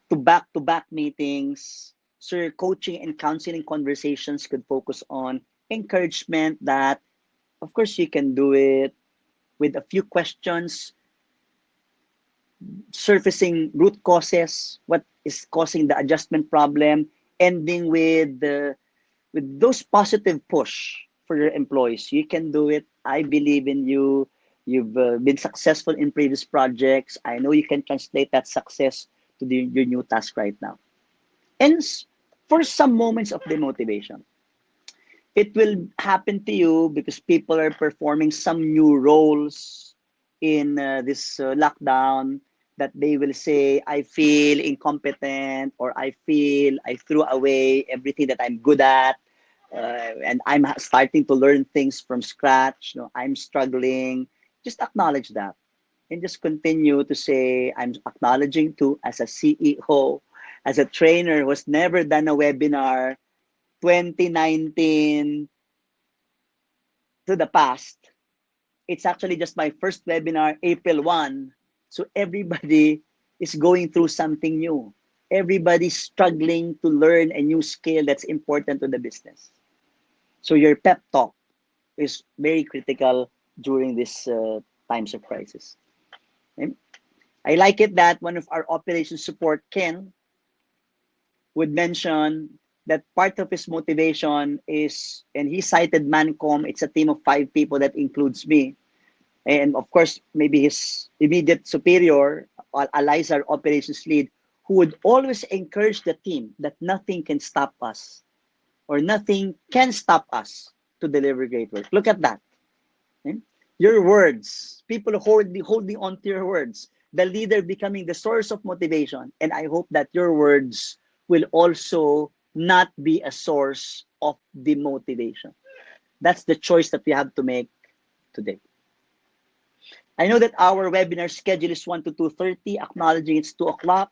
meetings. So your coaching and counseling conversations could focus on encouragement that, of course, you can do it with a few questions, surfacing root causes, what is causing the adjustment problem, ending with those positive push for your employees. You can do it. I believe in you. You've been successful in previous projects. I know you can translate that success to your new task right now. And for some moments of demotivation, it will happen to you because people are performing some new roles in this lockdown, that they will say, I feel incompetent, or I feel I threw away everything that I'm good at, and I'm starting to learn things from scratch. I'm struggling. Just acknowledge that and just continue to say, I'm acknowledging too, as a CEO, as a trainer who has never done a webinar, 2019 to the past. It's actually just my first webinar, April 1. So everybody is going through something new. Everybody's struggling to learn a new skill that's important to the business. So your pep talk is very critical during this times of crisis. Okay? I like it that one of our operations support, Ken, would mention that part of his motivation is, and he cited Mancom, it's a team of 5 people that includes me. And of course, maybe his immediate superior, Eliza, our operations lead, who would always encourage the team that nothing can stop us, or nothing can stop us to deliver great work. Look at that. Okay? Your words, people holding on to your words, the leader becoming the source of motivation. And I hope that your words will also not be a source of demotivation. That's the choice that we have to make today. I know that our webinar schedule is 1 to 2:30, acknowledging it's 2 o'clock.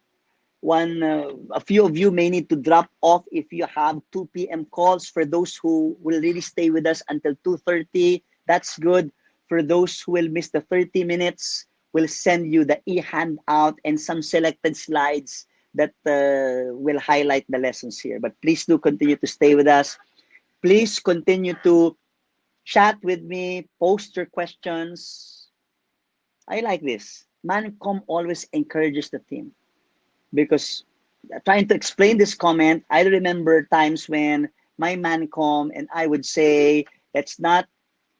A few of you may need to drop off if you have 2 p.m. calls. For those who will really stay with us until 2:30, that's good. For those who will miss the 30 minutes, will send you the e-handout and some selected slides that will highlight the lessons here. But please do continue to stay with us. Please continue to chat with me, post your questions. I like this. Mancom always encourages the team because trying to explain this comment, I remember times when my Mancom and I would say, let's not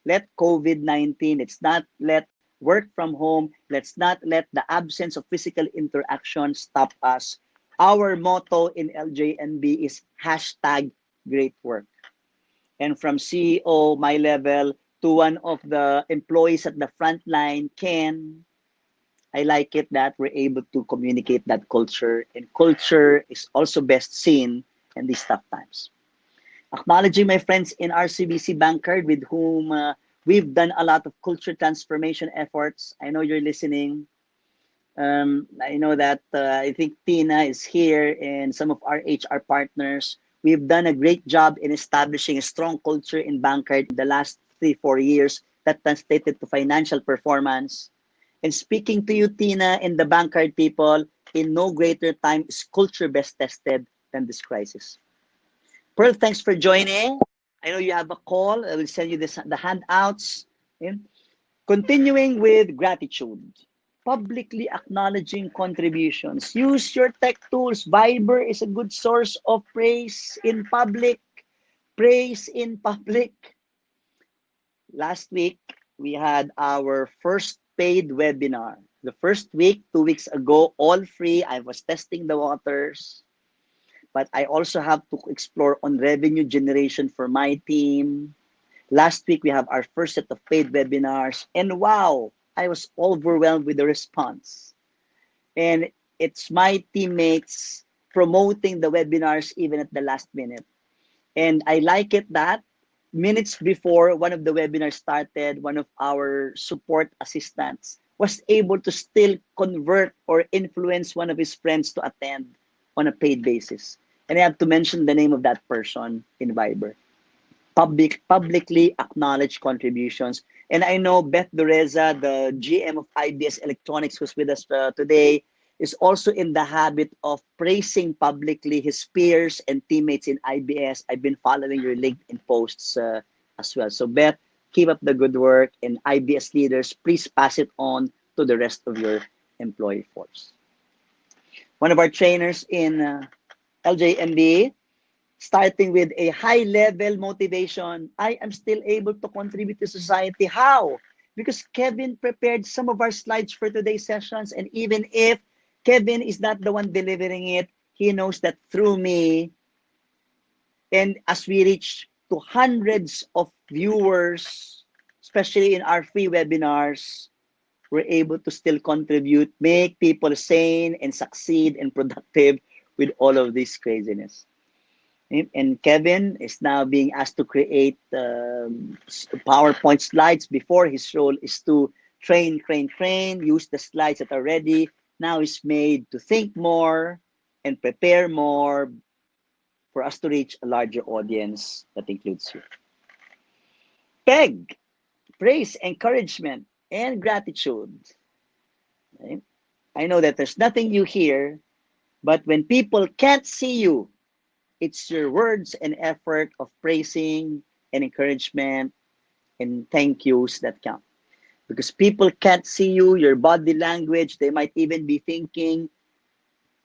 let COVID-19, let's not let work from home, let's not let the absence of physical interaction stop us. Our motto in LJNB is hashtag great work. And from CEO, my level, to one of the employees at the front line, Ken, I like it that we're able to communicate that culture. And culture is also best seen in these tough times. Acknowledging my friends in RCBC Bankcard with whom we've done a lot of culture transformation efforts. I know you're listening. I know that I think Tina is here and some of our HR partners. We've done a great job in establishing a strong culture in Bankcard in the last 3-4 years that translated to financial performance. And speaking to you, Tina, and the Bankcard people, in no greater time is culture best tested than this crisis. Pearl, thanks for joining. I know you have a call. I will send you the handouts. Okay? Continuing with gratitude. Publicly acknowledging contributions. Use your tech tools. Viber is a good source of praise in public. Praise in public. Last week, we had our first paid webinar. The first week, 2 weeks ago, all free. I was testing the waters. But I also have to explore on revenue generation for my team. Last week, we have our first set of paid webinars. And wow, I was overwhelmed with the response. And it's my teammates promoting the webinars even at the last minute. And I like it that minutes before one of the webinars started, one of our support assistants was able to still convert or influence one of his friends to attend on a paid basis. And I have to mention the name of that person in Viber. Publicly acknowledge contributions. And I know Beth Dureza, the GM of IBS Electronics, who's with us today, is also in the habit of praising publicly his peers and teammates in IBS. I've been following your LinkedIn posts as well. So Beth, keep up the good work. And IBS leaders, please pass it on to the rest of your employee force. One of our trainers in LJMB, starting with a high-level motivation. I am still able to contribute to society. How? Because Kevin prepared some of our slides for today's sessions, and even if Kevin is not the one delivering it, he knows that through me, and as we reach to hundreds of viewers, especially in our free webinars, we're able to still contribute, make people sane and succeed and productive with all of this craziness. And Kevin is now being asked to create PowerPoint slides. Before, his role is to train, use the slides that are ready. Now he's made to think more and prepare more for us to reach a larger audience that includes you. Peg, praise, encouragement, and gratitude. Okay? I know that there's nothing you hear, but when people can't see you, it's your words and effort of praising and encouragement and thank yous that count. Because people can't see you, your body language, they might even be thinking,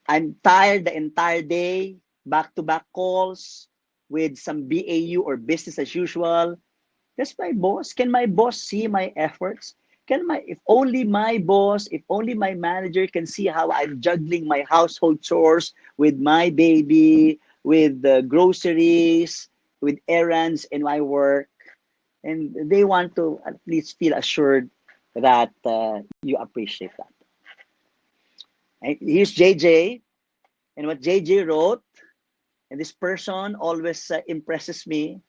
I'm tired the entire day, back-to-back calls with some BAU or business as usual. That's my boss. Can my boss see my efforts? If only my boss, if only my manager can see how I'm juggling my household chores with my baby, with the groceries, with errands in my work, and they want to at least feel assured that you appreciate that. Right? Here's JJ, and what JJ wrote, and this person always impresses me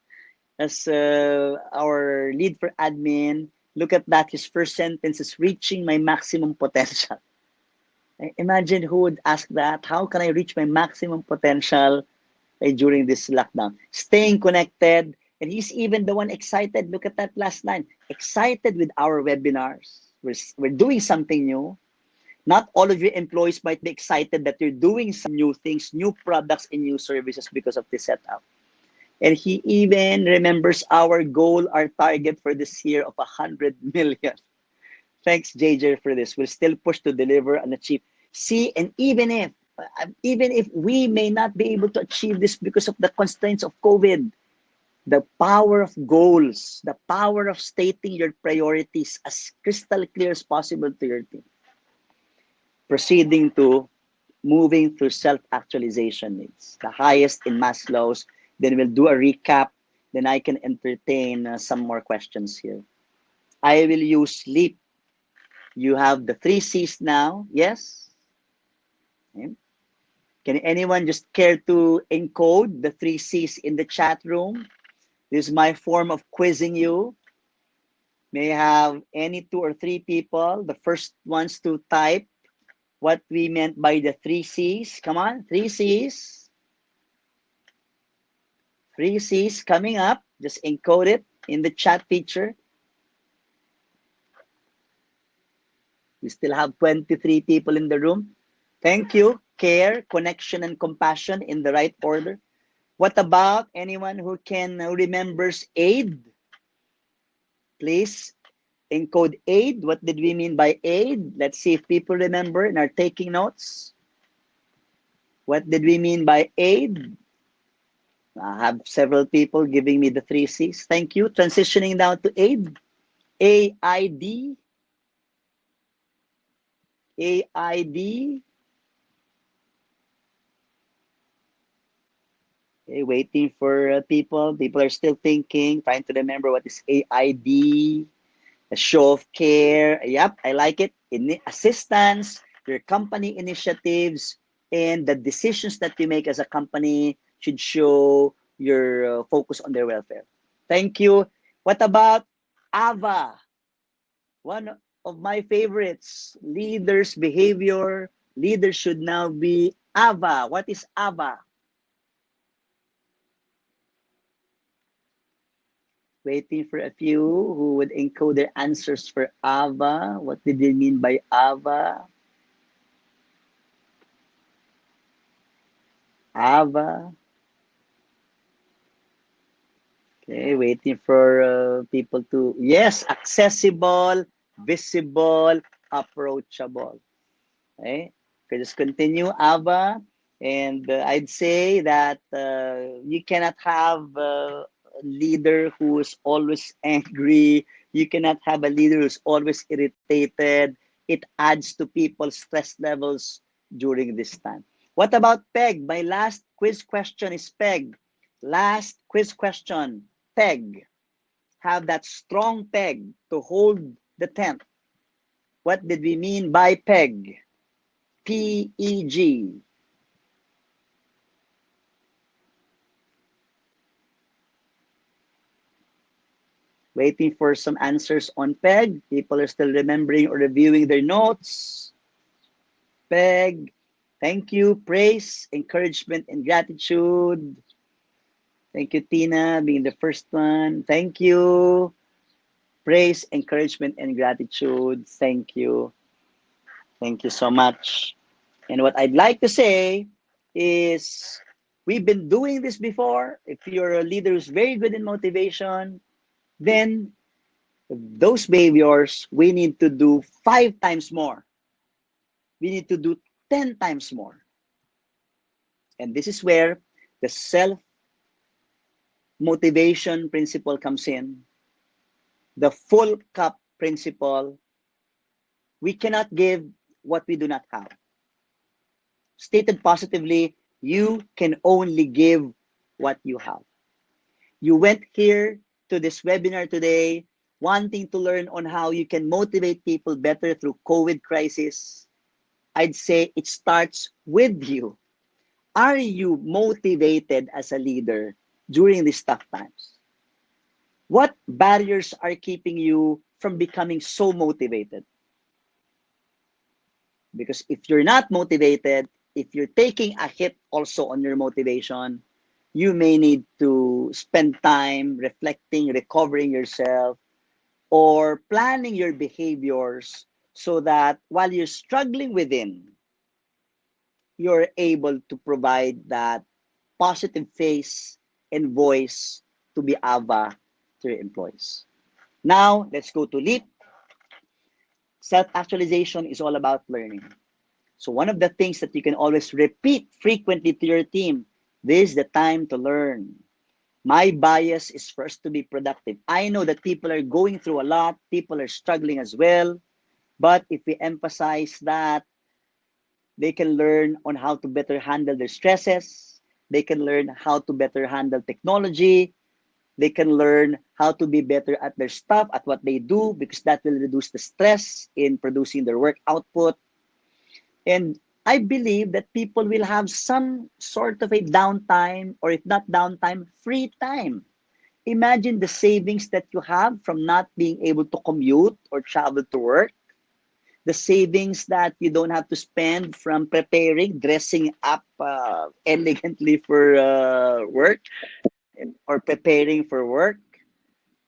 as our lead for admin. Look at that, his first sentence is reaching my maximum potential. Imagine who would ask that. How can I reach my maximum potential during this lockdown? Staying connected. And he's even the one excited. Look at that last line. Excited with our webinars. We're doing something new. Not all of your employees might be excited that you're doing some new things, new products, and new services because of this setup. And he even remembers our goal, our target for this year of 100 million. Thanks, JJ, for this. We'll still push to deliver and achieve. See, and even if we may not be able to achieve this because of the constraints of COVID, the power of goals, the power of stating your priorities as crystal clear as possible to your team. Proceeding to moving through self-actualization needs, the highest in Maslow's. Then we'll do a recap. Then I can entertain some more questions here. I will use sleep. You have the 3 C's now. Yes? Okay. Can anyone just care to encode the 3 C's in the chat room? This is my form of quizzing you. May have any 2 or 3 people, the first ones to type what we meant by the 3 C's. Come on, 3 C's. 3 C's coming up. Just encode it in the chat feature. We still have 23 people in the room. Thank you. Care, connection, and compassion in the right order. What about anyone who remembers aid? Please encode aid. What did we mean by aid? Let's see if people remember and are taking notes. What did we mean by aid? I have several people giving me the 3 C's. Thank you. Transitioning down to aid. AID. AID. Okay, waiting for people. People are still thinking, trying to remember what is AID. A show of care. Yep, I like it. Assistance, your company initiatives, and the decisions that you make as a company should show your focus on their welfare. Thank you. What about AVA? One of my favorites. Leaders' behavior. Leaders should now be AVA. What is AVA? Waiting for a few who would encode their answers for AVA. What did they mean by AVA? AVA. Okay, waiting for people to, yes, accessible, visible, approachable. Okay, just continue, AVA. And I'd say that you cannot have a leader who is always angry. You cannot have a leader who's always irritated. It adds to people's stress levels during this time. What about PEG? My last quiz question is PEG. Last quiz question, PEG. Have that strong peg to hold the tent. What did we mean by PEG? PEG. Waiting for some answers on PEG. People are still remembering or reviewing their notes. PEG. Thank you. Praise, encouragement, and gratitude. Thank you, Tina, being the first one. Thank you. Praise, encouragement, and gratitude. Thank you. Thank you so much. And what I'd like to say is we've been doing this before. If you're a leader who's very good in motivation, then those behaviors, we need to do 5 times more. We need to do 10 times more. And this is where the self-motivation principle comes in. The full cup principle. We cannot give what we do not have. Stated positively, you can only give what you have. You went here to this webinar today wanting to learn on how you can motivate people better through COVID crisis. I'd say it starts with you. Are you motivated as a leader during these tough times? What barriers are keeping you from becoming so motivated? Because if you're not motivated, if you're taking a hit also on your motivation, you may need to spend time reflecting, recovering yourself, or planning your behaviors so that while you're struggling within, you're able to provide that positive face and voice to be Ava to your employees. Now, let's go to LEAP. Self-actualization is all about learning. So one of the things that you can always repeat frequently to your team, this is the time to learn. My bias is for us to be productive. I know that people are going through a lot, people are struggling as well, but if we emphasize that they can learn on how to better handle their stresses, they can learn how to better handle technology, they can learn how to be better at their stuff, at what they do, because that will reduce the stress in producing their work output. And I believe that people will have some sort of a downtime, or if not downtime, free time. Imagine the savings that you have from not being able to commute or travel to work, the savings that you don't have to spend from preparing, dressing up elegantly for work or preparing for work.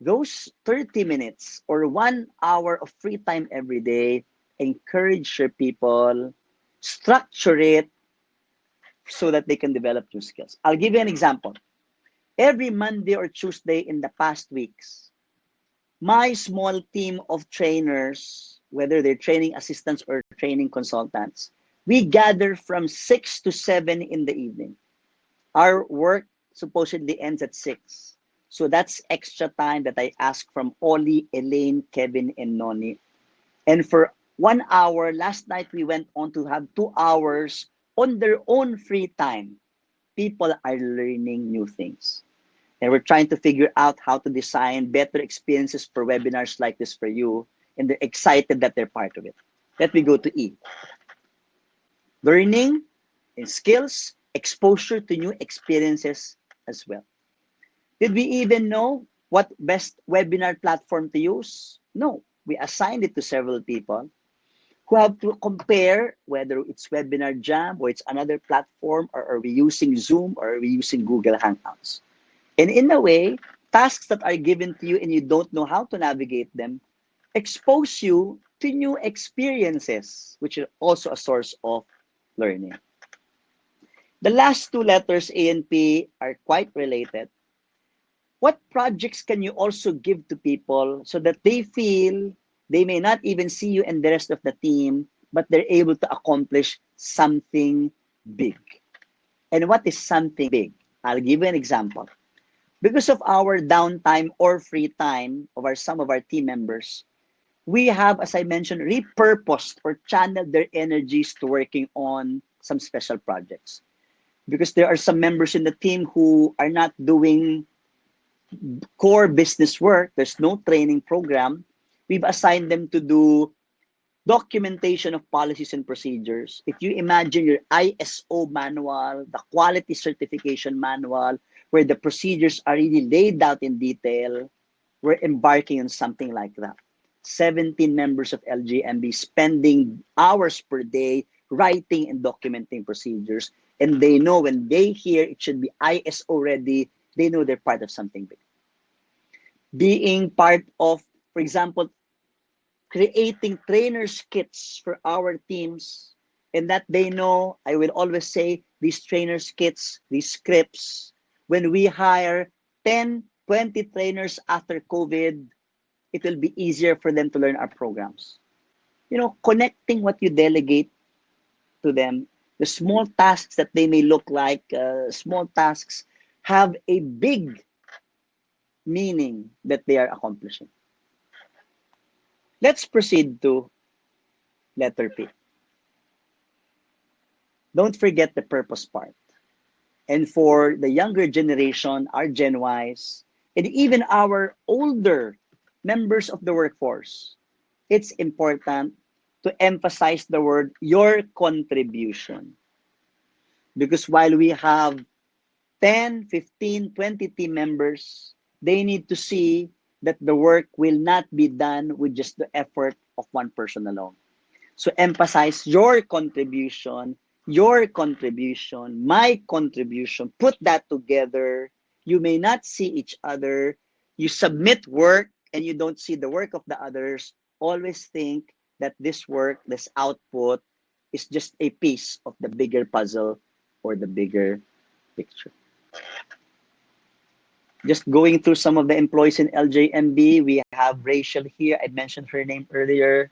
Those 30 minutes or 1 hour of free time every day, encourage your people, structure it so that they can develop new skills. I'll give you an example. Every Monday or Tuesday in the past weeks, my small team of trainers, whether they're training assistants or training consultants, we gather from 6 to 7 in the evening. Our work supposedly ends at 6. So that's extra time that I ask from Ollie, Elaine, Kevin, and Noni. And for 1 hour, last night we went on to have 2 hours on their own free time. People are learning new things. And we're trying to figure out how to design better experiences for webinars like this for you. And they're excited that they're part of it. Let me go to E. Learning and skills, exposure to new experiences as well. Did we even know what best webinar platform to use? No. We assigned it to several people who have to compare whether it's Webinar Jam or it's another platform, or are we using Zoom or are we using Google Hangouts. And in a way, tasks that are given to you and you don't know how to navigate them expose you to new experiences, which is also a source of learning. The last two letters, A and P, are quite related. What projects can you also give to people so that they feel they may not even see you and the rest of the team, but they're able to accomplish something big? And what is something big? I'll give you an example. Because of our downtime or free time of some of our team members, we have, as I mentioned, repurposed or channeled their energies to working on some special projects. Because there are some members in the team who are not doing core business work, there's no training program, we've assigned them to do documentation of policies and procedures. If you imagine your ISO manual, the quality certification manual, where the procedures are really laid out in detail, we're embarking on something like that. 17 members of LGMB spending hours per day writing and documenting procedures. And they know when they hear it should be ISO ready, they know they're part of something big. Being part of, for example, creating trainers kits for our teams, and that they know, I will always say, these trainers kits, these scripts, when we hire 10, 20 trainers after COVID, it will be easier for them to learn our programs. You know, connecting what you delegate to them, the small tasks that they may look like small tasks, have a big meaning that they are accomplishing. Let's proceed to letter P. Don't forget the purpose part. And for the younger generation, our Gen Ys, and even our older members of the workforce, it's important to emphasize the word your contribution. Because while we have 10, 15, 20 team members, they need to see that the work will not be done with just the effort of one person alone. So emphasize your contribution, my contribution, put that together. You may not see each other. You submit work, and you don't see the work of the others, always think that this work, this output, is just a piece of the bigger puzzle or the bigger picture. Just going through some of the employees in LJMB, we have Rachel here. I mentioned her name earlier.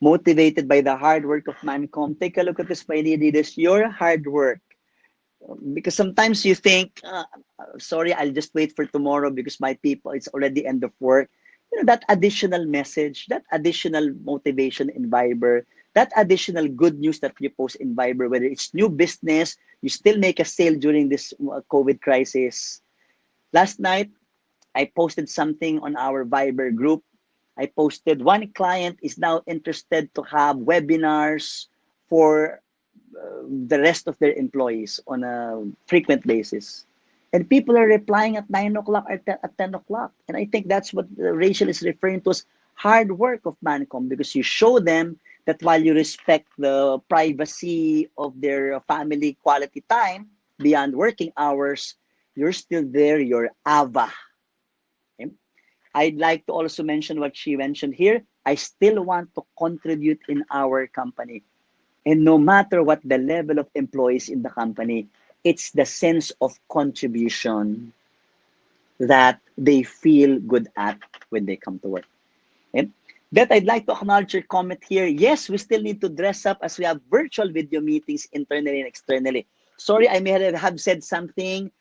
Motivated by the hard work of Mancom. Take a look at this, my leaders. Your hard work, because sometimes you think, sorry, I'll just wait for tomorrow because my people, it's already end of work. That additional message, that additional motivation in Viber, that additional good news that you post in Viber, whether it's new business, you still make a sale during this COVID crisis. Last night, I posted something on our Viber group. I posted one client is now interested to have webinars for the rest of their employees on a frequent basis. And people are replying at 9 o'clock or at 10 o'clock. And I think that's what Rachel is referring to as hard work of Mancom, because you show them that while you respect the privacy of their family quality time beyond working hours, you're still there, you're AVA. Okay? I'd like to also mention what she mentioned here. I still want to contribute in our company. And no matter what the level of employees in the company, it's the sense of contribution that they feel good at when they come to work. Okay? That I'd like to acknowledge your comment here. Yes, we still need to dress up as we have virtual video meetings internally and externally. Sorry, I may have said something.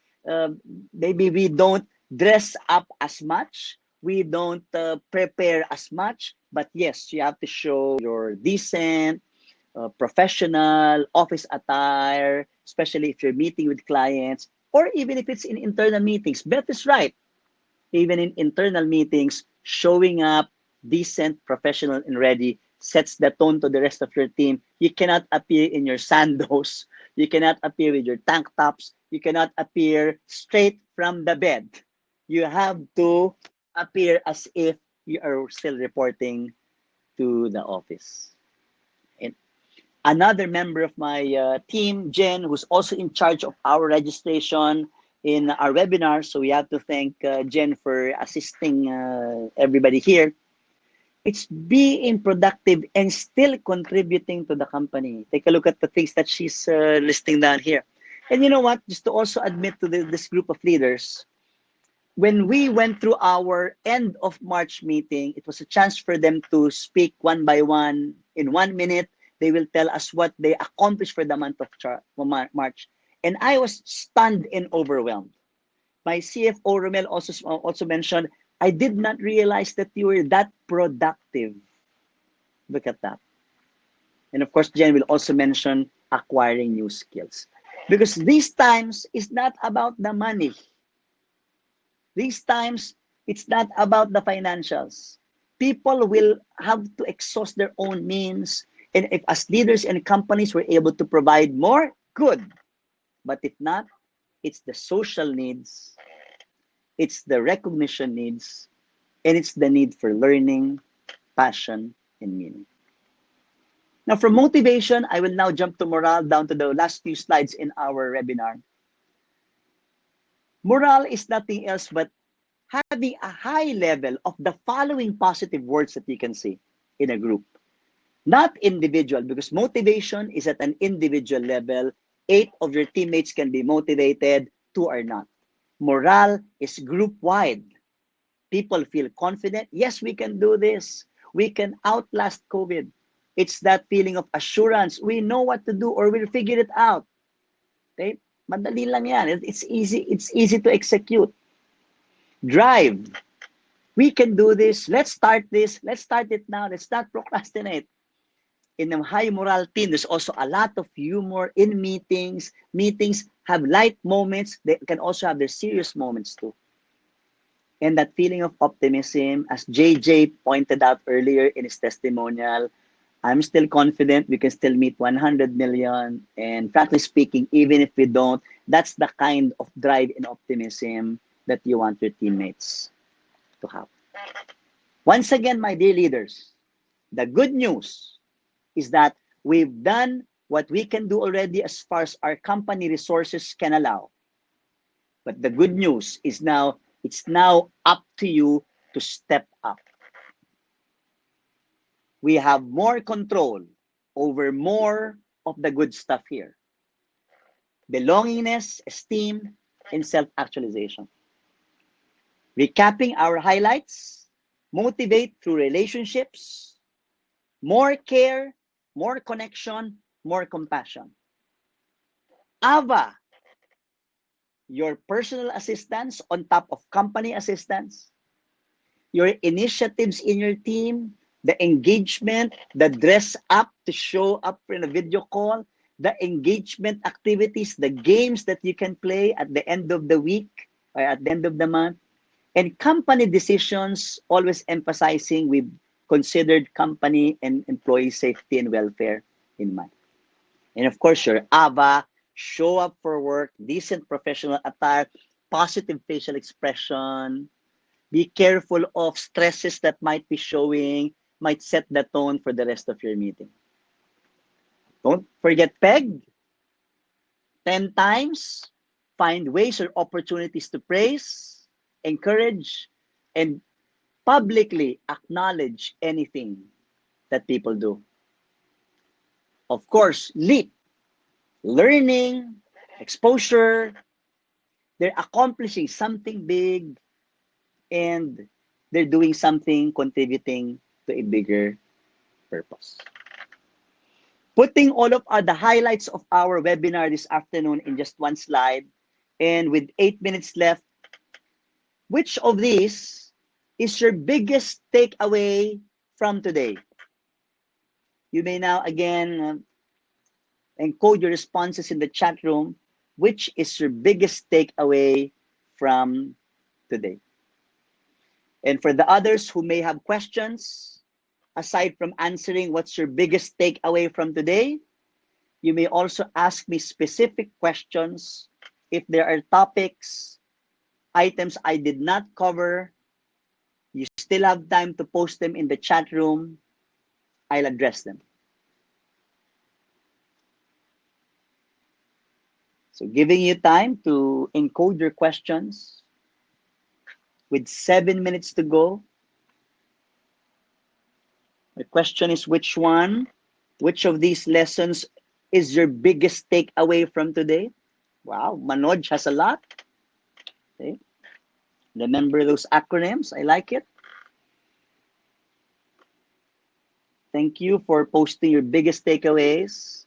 Maybe we don't dress up as much. We don't prepare as much. But yes, you have to show you're decent, professional, office attire, especially if you're meeting with clients, or even if it's in internal meetings. Beth is right. Even in internal meetings, showing up decent, professional, and ready sets the tone to the rest of your team. You cannot appear in your sandals. You cannot appear with your tank tops. You cannot appear straight from the bed. You have to appear as if you are still reporting to the office. And another member of my team, Jen, who's also in charge of our registration in our webinar. So we have to thank Jen for assisting everybody here. It's being productive and still contributing to the company. Take a look at the things that she's listing down here. And you know what? Just to also admit to this group of leaders, when we went through our end of March meeting, it was a chance for them to speak one by one. In 1 minute, they will tell us what they accomplished for the month of March. And I was stunned and overwhelmed. My CFO, Romel, also mentioned, I did not realize that you were that productive. Look at that. And of course, Jen will also mention acquiring new skills. Because these times is not about the money. These times, it's not about the financials. People will have to exhaust their own means. And if as leaders and companies were able to provide more, good. But if not, it's the social needs, it's the recognition needs, and it's the need for learning, passion, and meaning. Now, from motivation, I will now jump to morale down to the last few slides in our webinar. Morale is nothing else but having a high level of the following positive words that you can see in a group. Not individual, because motivation is at an individual level. 8 of your teammates can be motivated, 2 are not. Morale is group-wide. People feel confident. Yes, we can do this. We can outlast COVID. It's that feeling of assurance. We know what to do or we'll figure it out. Okay? Madali lang yan. It's easy to execute. Drive. We can do this. Let's start this. Let's start it now. Let's not procrastinate. In a high morale team, there's also a lot of humor in meetings. Meetings have light moments. They can also have their serious moments too. And that feeling of optimism, as JJ pointed out earlier in his testimonial, I'm still confident we can still meet 100 million. And frankly speaking, even if we don't, that's the kind of drive and optimism that you want your teammates to have. Once again, my dear leaders, the good news is that we've done what we can do already as far as our company resources can allow. But the good news is now, it's now up to you to step up. We have more control over more of the good stuff here. Belongingness, esteem, and self-actualization. Recapping our highlights: motivate through relationships, more care, more connection, more compassion. AVA, your personal assistance on top of company assistance, your initiatives in your team, the engagement, the dress up to show up in a video call, the engagement activities, the games that you can play at the end of the week or at the end of the month, and company decisions, always emphasizing we've considered company and employee safety and welfare in mind. And of course, your AVA, show up for work, decent professional attire, positive facial expression. Be careful of stresses that might be showing, might set the tone for the rest of your meeting. Don't forget PEG. 10 times. Find ways or opportunities to praise, encourage, and publicly acknowledge anything that people do. Of course, LEAP. Learning, exposure. They're accomplishing something big, and they're doing something contributing to a bigger purpose. Putting all of the highlights of our webinar this afternoon in just one slide, and with 8 minutes left, which of these is your biggest takeaway from today? You may now again encode your responses in the chat room. Which is your biggest takeaway from today? And for the others who may have questions, aside from answering what's your biggest takeaway from today, you may also ask me specific questions. If there are topics, items I did not cover, you still have time to post them in the chat room. I'll address them. So giving you time to encode your questions. With 7 minutes to go, the question is which of these lessons is your biggest takeaway from today? Wow, Manoj has a lot. Okay. Remember those acronyms, I like it. Thank you for posting your biggest takeaways.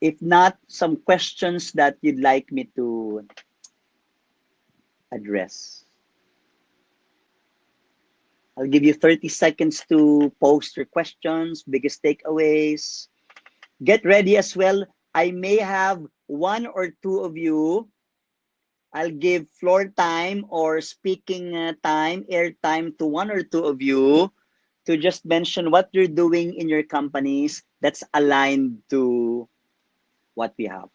If not, some questions that you'd like me to address. I'll give you 30 seconds to post your questions, biggest takeaways. Get ready as well. I may have one or two of you. I'll give floor time or speaking time, air time to one or two of you to just mention what you're doing in your companies that's aligned to what we have.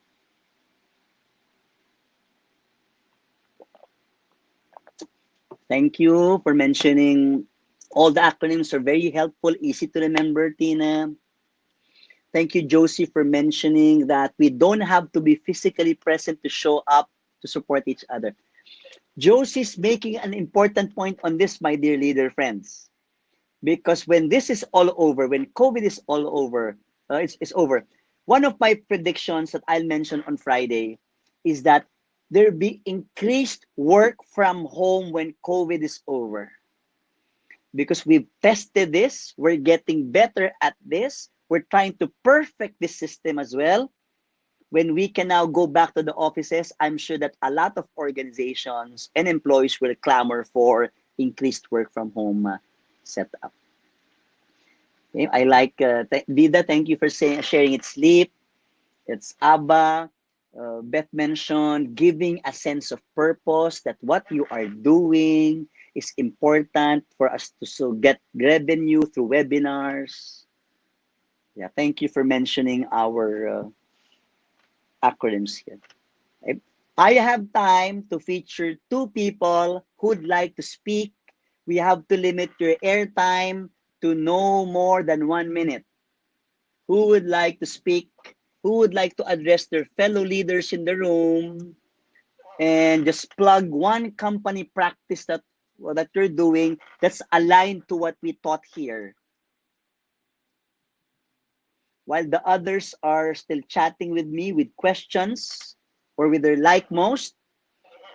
Thank you for mentioning. All the acronyms are very helpful, easy to remember, Tina. Thank you, Josie, for mentioning that we don't have to be physically present to show up to support each other. Josie's making an important point on this, my dear leader friends. Because when this is all over, when COVID is all over, it's over, one of my predictions that I'll mention on Friday is that there'll be increased work from home when COVID is over. Because we've tested this, we're getting better at this, we're trying to perfect this system as well. When we can now go back to the offices, I'm sure that a lot of organizations and employees will clamor for increased work from home setup. Okay, I like Vida, thank you for sharing its sleep. It's ABBA. Beth mentioned giving a sense of purpose, that what you are doing is important for us to so get revenue through webinars. Yeah, thank you for mentioning our acronyms here. I have time to feature two people who'd like to speak. We have to limit your airtime to no more than 1 minute. Who would like to speak? Who would like to address their fellow leaders in the room? and just plug one company practice that that you're doing that's aligned to what we taught here, while the others are still chatting with me with questions or with their like most.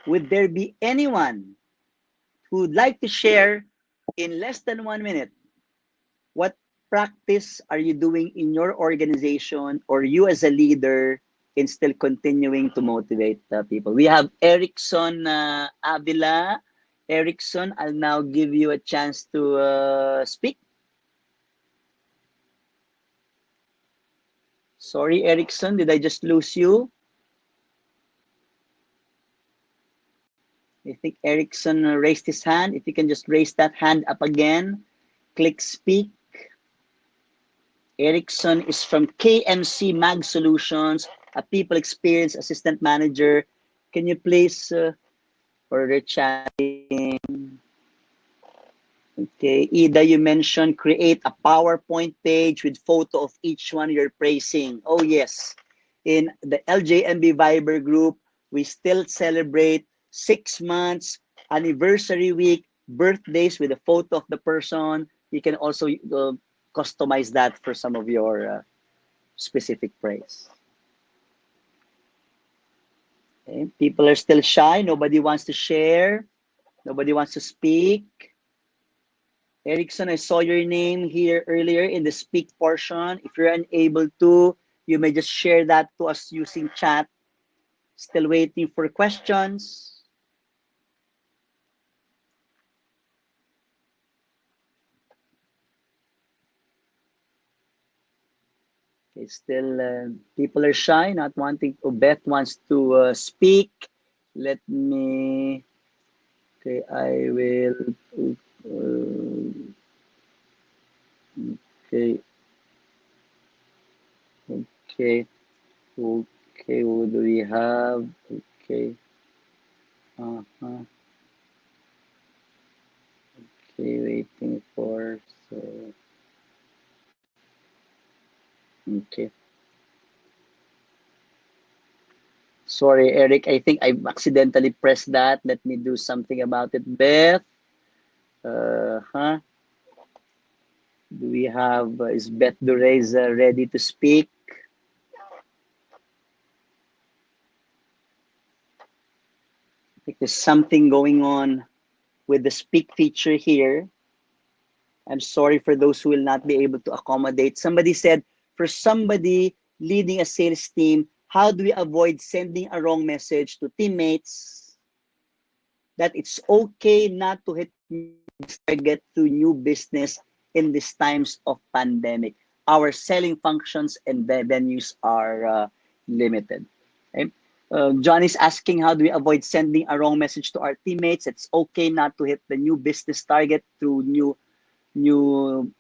Would there be anyone who would like to share in less than 1 minute what practice are you doing in your organization or you as a leader in still continuing to motivate people? We have Erickson Avila. Erickson, I'll now give you a chance to speak. Sorry, Erickson, did I just lose you? I think Erickson raised his hand. If you can just raise that hand up again, click speak. Erickson is from KMC Mag Solutions, a people experience assistant manager. Can you please, or the chatting? Okay, Ida, you mentioned create a PowerPoint page with photo of each one you're praising. Oh yes, in the LJMB Viber group, we still celebrate 6 months, anniversary week, birthdays with a photo of the person. You can also customize that for some of your specific praise. Okay. People are still shy. Nobody wants to share. Nobody wants to speak. Erickson, I saw your name here earlier in the speak portion. If you're unable to, you may just share that to us using chat. Still waiting for questions. Okay, still people are shy, not wanting to. Beth wants to speak. Let me. Okay, I will. Okay, okay, okay. What do we have? Okay. Uh-huh. Okay, waiting for. So, okay. Sorry, Eric. I think I accidentally pressed that. Let me do something about it. Beth, huh? Do we have, is Beth Durez ready to speak? I think there's something going on with the speak feature here. I'm sorry for those who will not be able to accommodate. Somebody said, for somebody leading a sales team, how do we avoid sending a wrong message to teammates that it's okay not to hit target to new business in these times of pandemic? Our selling functions and venues are limited. Okay? John is asking, how do we avoid sending a wrong message to our teammates? It's okay not to hit the new business target through new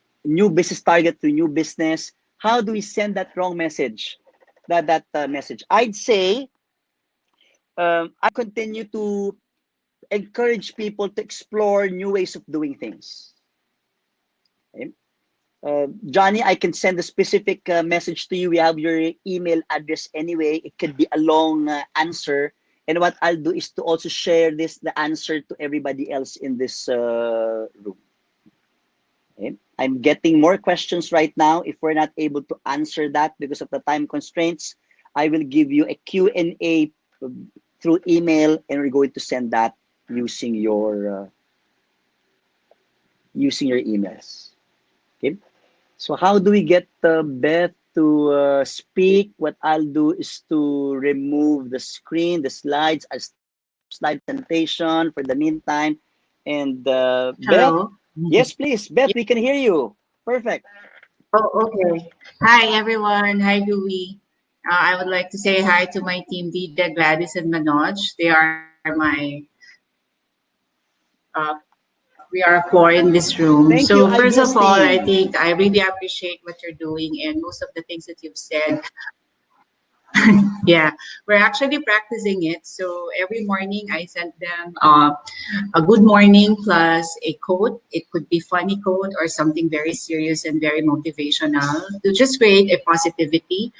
business target to new business. How do we send that wrong message? That message. I'd say I continue to encourage people to explore new ways of doing things. Okay? Johnny, I can send a specific message to you. We have your email address anyway. It could be a long answer. And what I'll do is to also share the answer to everybody else in this room. Okay? I'm getting more questions right now. If we're not able to answer that because of the time constraints, I will give you a Q&A through email, and we're going to send that using your emails. Okay. So how do we get Beth to speak? What I'll do is to remove the screen, the slides. I'll slide presentation for the meantime. And Beth, Hello. yes, please. Beth, Yeah. we can hear you. Perfect. Oh, okay. Hi, everyone. Hi, Louie. I would like to say hi to my team, DJ, Gladys, and Manoj. They are my, we are a core in this room. Thank you, So, first of ideas all, I team. think I really appreciate what you're doing and most of the things that you've said. Yeah, we're actually practicing it. So, every morning I send them a good morning plus a quote. It could be funny quote or something very serious and very motivational to just create a positivity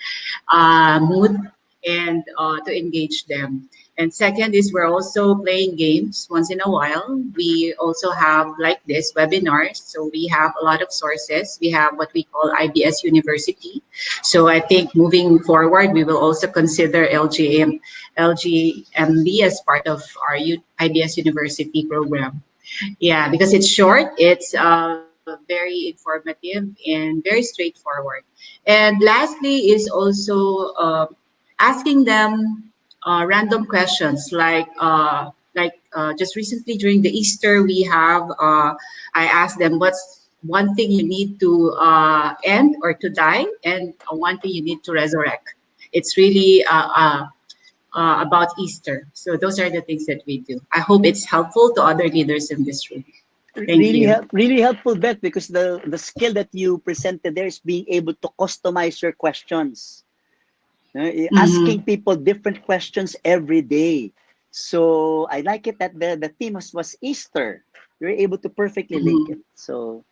mood. and to engage them. And second is we're also playing games once in a while. We also have like this webinars. So we have a lot of sources. We have what we call IBS University. So I think moving forward, we will also consider LGMB as part of our IBS University program. Yeah, because it's short, it's very informative and very straightforward. And lastly is also asking them random questions like just recently during the Easter we have I asked them what's one thing you need to end or to die and one thing you need to resurrect. It's really about Easter. So those are the things that we do. I hope it's helpful to other leaders in this room. Thank Really you. really helpful, Beth, because the skill that you presented there is being able to customize your questions. Asking Mm-hmm. people different questions every day. So I like it that the theme was Easter. You're able to perfectly link Mm-hmm. it. So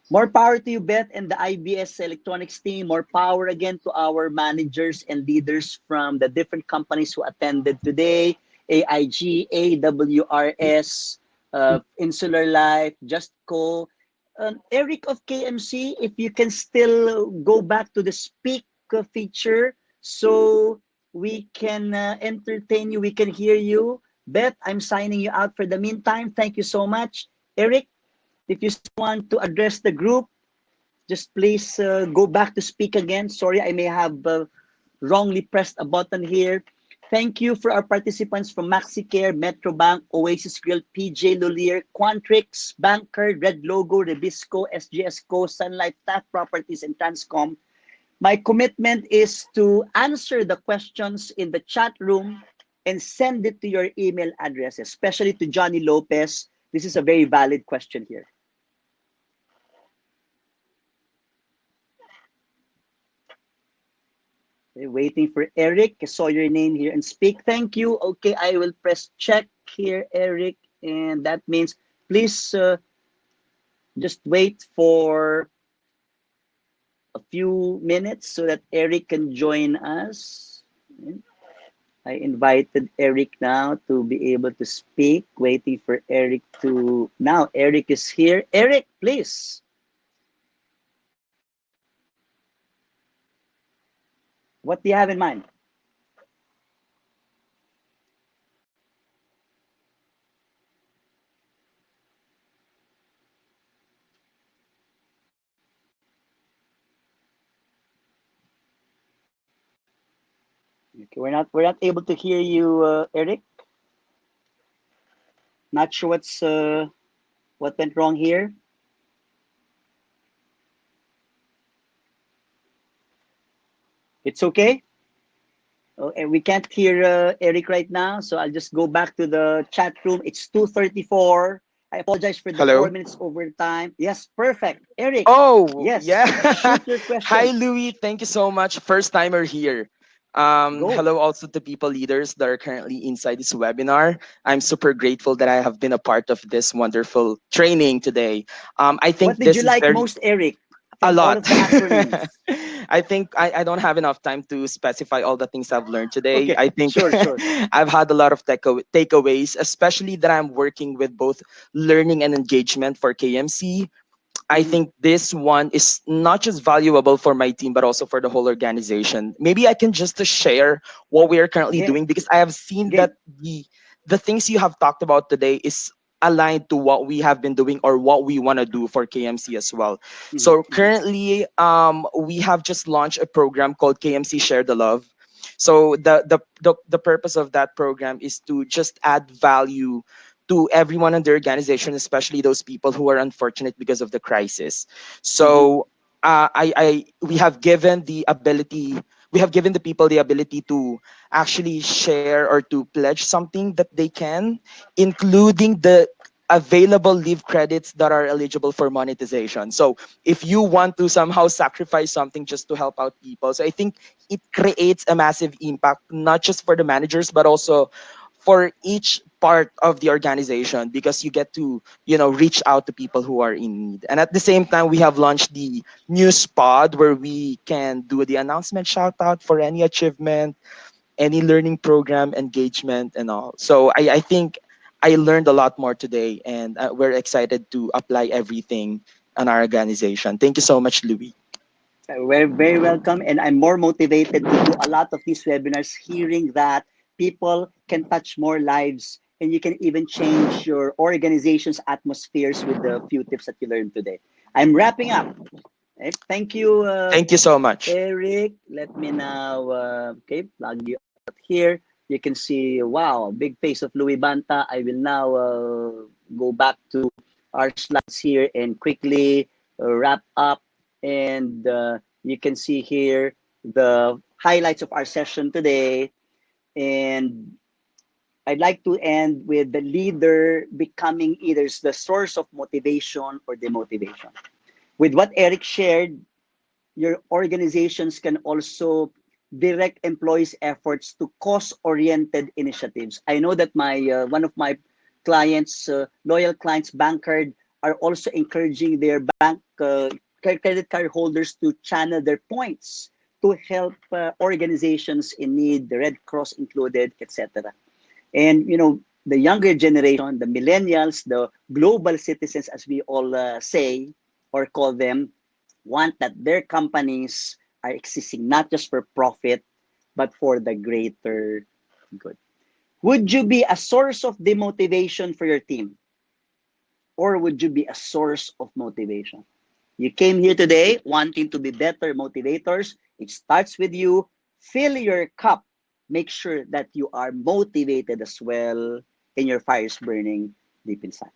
more power to you, Beth, and the IBS Electronics team. More power again to our managers and leaders from the different companies who attended today. AIG, AWRS, Insular Life, Justco. Eric of KMC, if you can still go back to the speak feature so we can entertain you, we can hear you. Beth, I'm signing you out for the meantime. Thank you so much. Eric, if you still want to address the group, just please go back to speak again. Sorry, I may have wrongly pressed a button here. Thank you for our participants from MaxiCare, Metrobank, Oasis Grill, PJ Lulier, Quantrix, Banker, Red Logo, Rebisco, SGSco, Sunlight, Taft Properties, and Transcom. My commitment is to answer the questions in the chat room and send it to your email address, especially to Johnny Lopez. This is a very valid question here. Okay, waiting for Eric. I saw your name here and speak. Thank you. Okay, I will press check here, Eric. And that means please just wait for a few minutes so that Eric can join us. I invited Eric now to be able to speak. Waiting for Eric to. Now, Eric is here. Eric, please. What do you have in mind? Okay, we're not able to hear you, Eric. Not sure what went wrong here. It's okay. Oh, and we can't hear Eric right now, so I'll just go back to the chat room. It's 2:34. I apologize for the Hello. 4 minutes overtime. Yes, perfect. Eric, Oh, yes, yeah. shoot your Hi, question. Louis. Thank you so much. First timer here. Go. Hello also to people leaders that are currently inside this webinar. I'm super grateful that I have been a part of this wonderful training today. I think What did you this is like very most, Eric, a from all lot. of the acronyms? I think I don't have enough time to specify all the things I've learned today. Okay, I think sure, sure. I've had a lot of takeaways, especially that I'm working with both learning and engagement for KMC. I Mhm. think this one is not just valuable for my team, but also for the whole organization. Maybe I can just to share what we are currently Game, doing because I have seen that game. the things you have talked about today is aligned to what we have been doing or what we want to do for KMC as well. Mhm, So mhm, currently, we have just launched a program called KMC Share the Love. So the purpose of that program is to just add value to everyone in the organization, especially those people who are unfortunate because of the crisis. mhm, So we have given the people the ability to actually share or to pledge something that they can, including the available leave credits that are eligible for monetization. So if you want to somehow sacrifice something just to help out people, so I think it creates a massive impact, not just for the managers, but also for each part of the organization, because you get to, reach out to people who are in need. And at the same time, we have launched the news pod, where we can do the announcement shout out for any achievement, any learning program engagement, and all. So I think I learned a lot more today, and we're excited to apply everything on our organization. Thank you so much, Louis. We're very welcome, and I'm more motivated to do a lot of these webinars, hearing that people can touch more lives and you can even change your organization's atmospheres with the few tips that you learned today. I'm wrapping up. Okay? Thank you, Thank you so much. Eric. Let me now, plug you out here. You can see, wow, big face of Louis Banta. I will now go back to our slides here and quickly wrap up. And you can see here the highlights of our session today. And I'd like to end with the leader becoming either the source of motivation or demotivation. With what Eric shared, your organizations can also direct employees' efforts to cause-oriented initiatives. I know that my one of my clients, loyal clients, Bankcard, are also encouraging their bank credit card holders to channel their points to help organizations in need, the Red Cross included, etc. And the younger generation, the millennials, the global citizens, as we all say or call them, want that their companies are existing not just for profit, but for the greater good. Would you be a source of demotivation for your team? Or would you be a source of motivation? You came here today wanting to be better motivators. It starts with you. Fill your cup. Make sure that you are motivated as well and your fire is burning deep inside.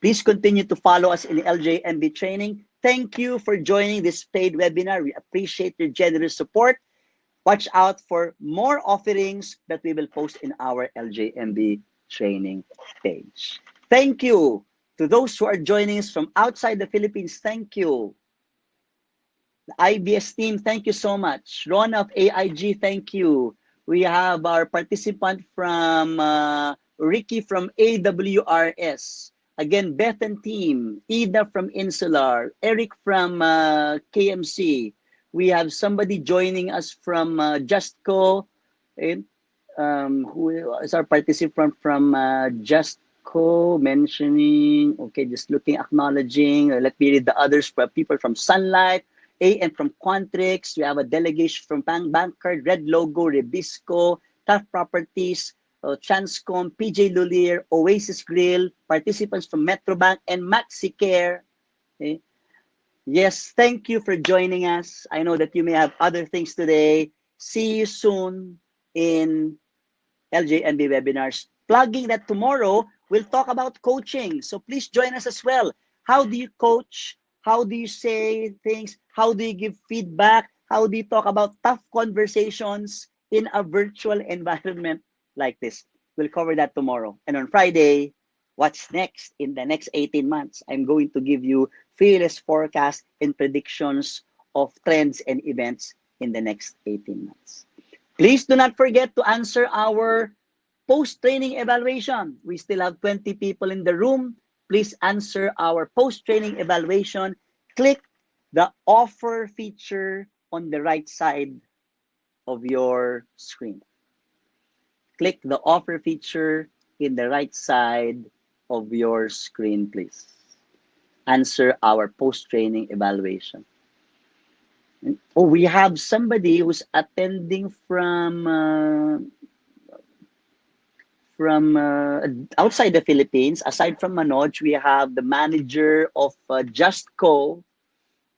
Please continue to follow us in LJMB training. Thank you for joining this paid webinar. We appreciate your generous support. Watch out for more offerings that we will post in our LJMB training page. Thank you to those who are joining us from outside the Philippines. Thank you. The IBS team, thank you so much. Ron of AIG, thank you. We have our participant from Ricky from AWRS. Again, Beth and team, Ida from Insular, Eric from KMC. We have somebody joining us from Justco. And, who is our participant from Justco mentioning? Okay, just looking, acknowledging. Let me read the others. People from Sunlight, AM from Quantrix. We have a delegation from Bankcard, Red Logo, Rebisco, Tough Properties, Transcom, PJ Lulier, Oasis Grill, participants from Metrobank, and MaxiCare. Okay. Yes, thank you for joining us. I know that you may have other things today. See you soon in LJNB webinars. Plugging that tomorrow, we'll talk about coaching. So please join us as well. How do you coach? How do you say things? How do you give feedback? How do you talk about tough conversations in a virtual environment like this? We'll cover that tomorrow. And on Friday, what's next in the next 18 months? I'm going to give you fearless forecasts and predictions of trends and events in the next 18 months. Please do not forget to answer our post-training evaluation. We still have 20 people in the room. Please answer our post-training evaluation. Click the offer feature on the right side of your screen. Click the offer feature in the right side of your screen, please. Answer our post-training evaluation. Oh, we have somebody who's attending from outside the Philippines. Aside from Manoj, we have the manager of Justco.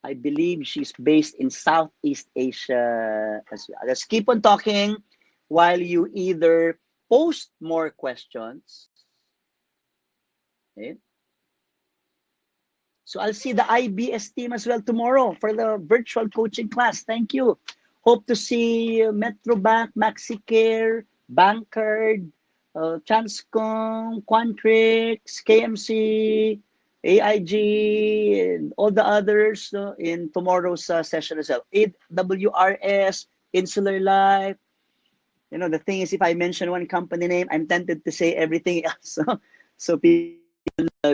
I believe she's based in Southeast Asia as well. Let's keep on talking while you either post more questions. Okay. So I'll see the IBS team as well tomorrow for the virtual coaching class. Thank you. Hope to see Metrobank, MaxiCare, Bankcard, Transcom, Quantrix, KMC, AIG, and all the others in tomorrow's session as well. AWRS, Insular Life, The thing is, if I mention one company name, I'm tempted to say everything else. So people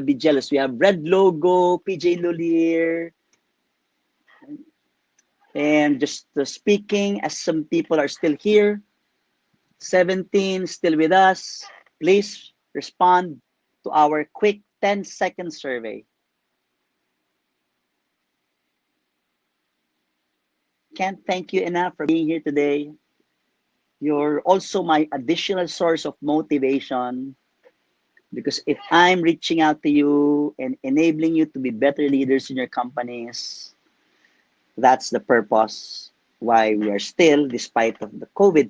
be jealous. We have Red Logo, PJ Lulier, and just speaking as some people are still here. 17 still with us. Please respond to our quick 10-second survey. Can't thank you enough for being here today. You're also my additional source of motivation because if I'm reaching out to you and enabling you to be better leaders in your companies, that's the purpose why we are still, despite of the COVID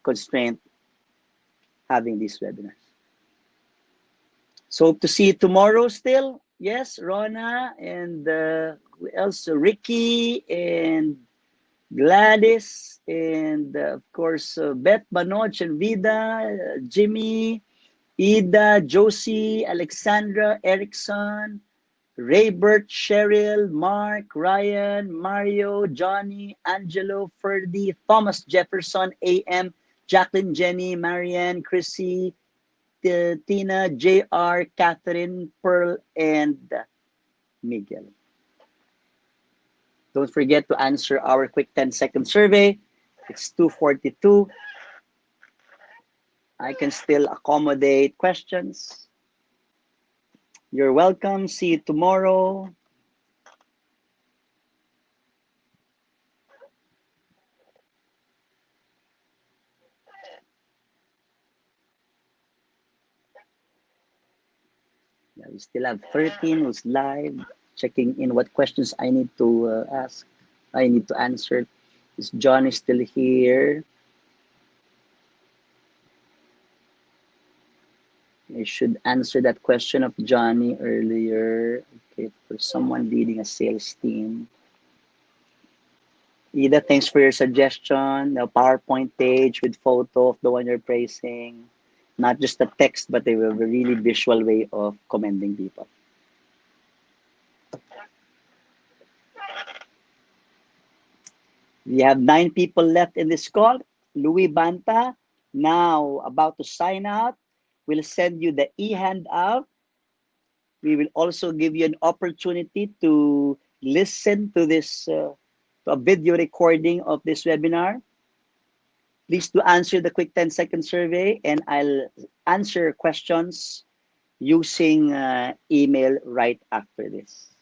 constraint, having these webinars. So to see you tomorrow still. Yes, Rona and who else? Ricky and Gladys and of course Beth, Manoj and Vida, Jimmy, Ida, Josie, Alexandra, Erickson, Raybert, Cheryl, Mark, Ryan, Mario, Johnny, Angelo, Ferdy, Thomas Jefferson, AM, Jacqueline, Jenny, Marianne, Chrissy, Tina, JR, Catherine, Pearl, and Miguel. Don't forget to answer our quick 10-second survey. It's 2:42. I can still accommodate questions. You're welcome. See you tomorrow. Yeah, we still have 13 who's live, checking in what questions I need to ask. I need to answer. Is Johnny still here? I should answer that question of Johnny earlier. Okay, for someone leading a sales team. Ida, thanks for your suggestion. A PowerPoint page with photo of the one you're praising. Not just a text, but a really visual way of commending people. We have 9 people left in this call. Louis Banta, now about to sign out. We'll send you the e-handout. We will also give you an opportunity to listen to this to a video recording of this webinar. Please do answer the quick 10-second survey and I'll answer questions using email right after this.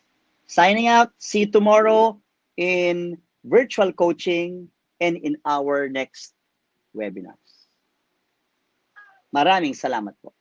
Signing out. See you tomorrow in virtual coaching and in our next webinars. Maraming salamat po.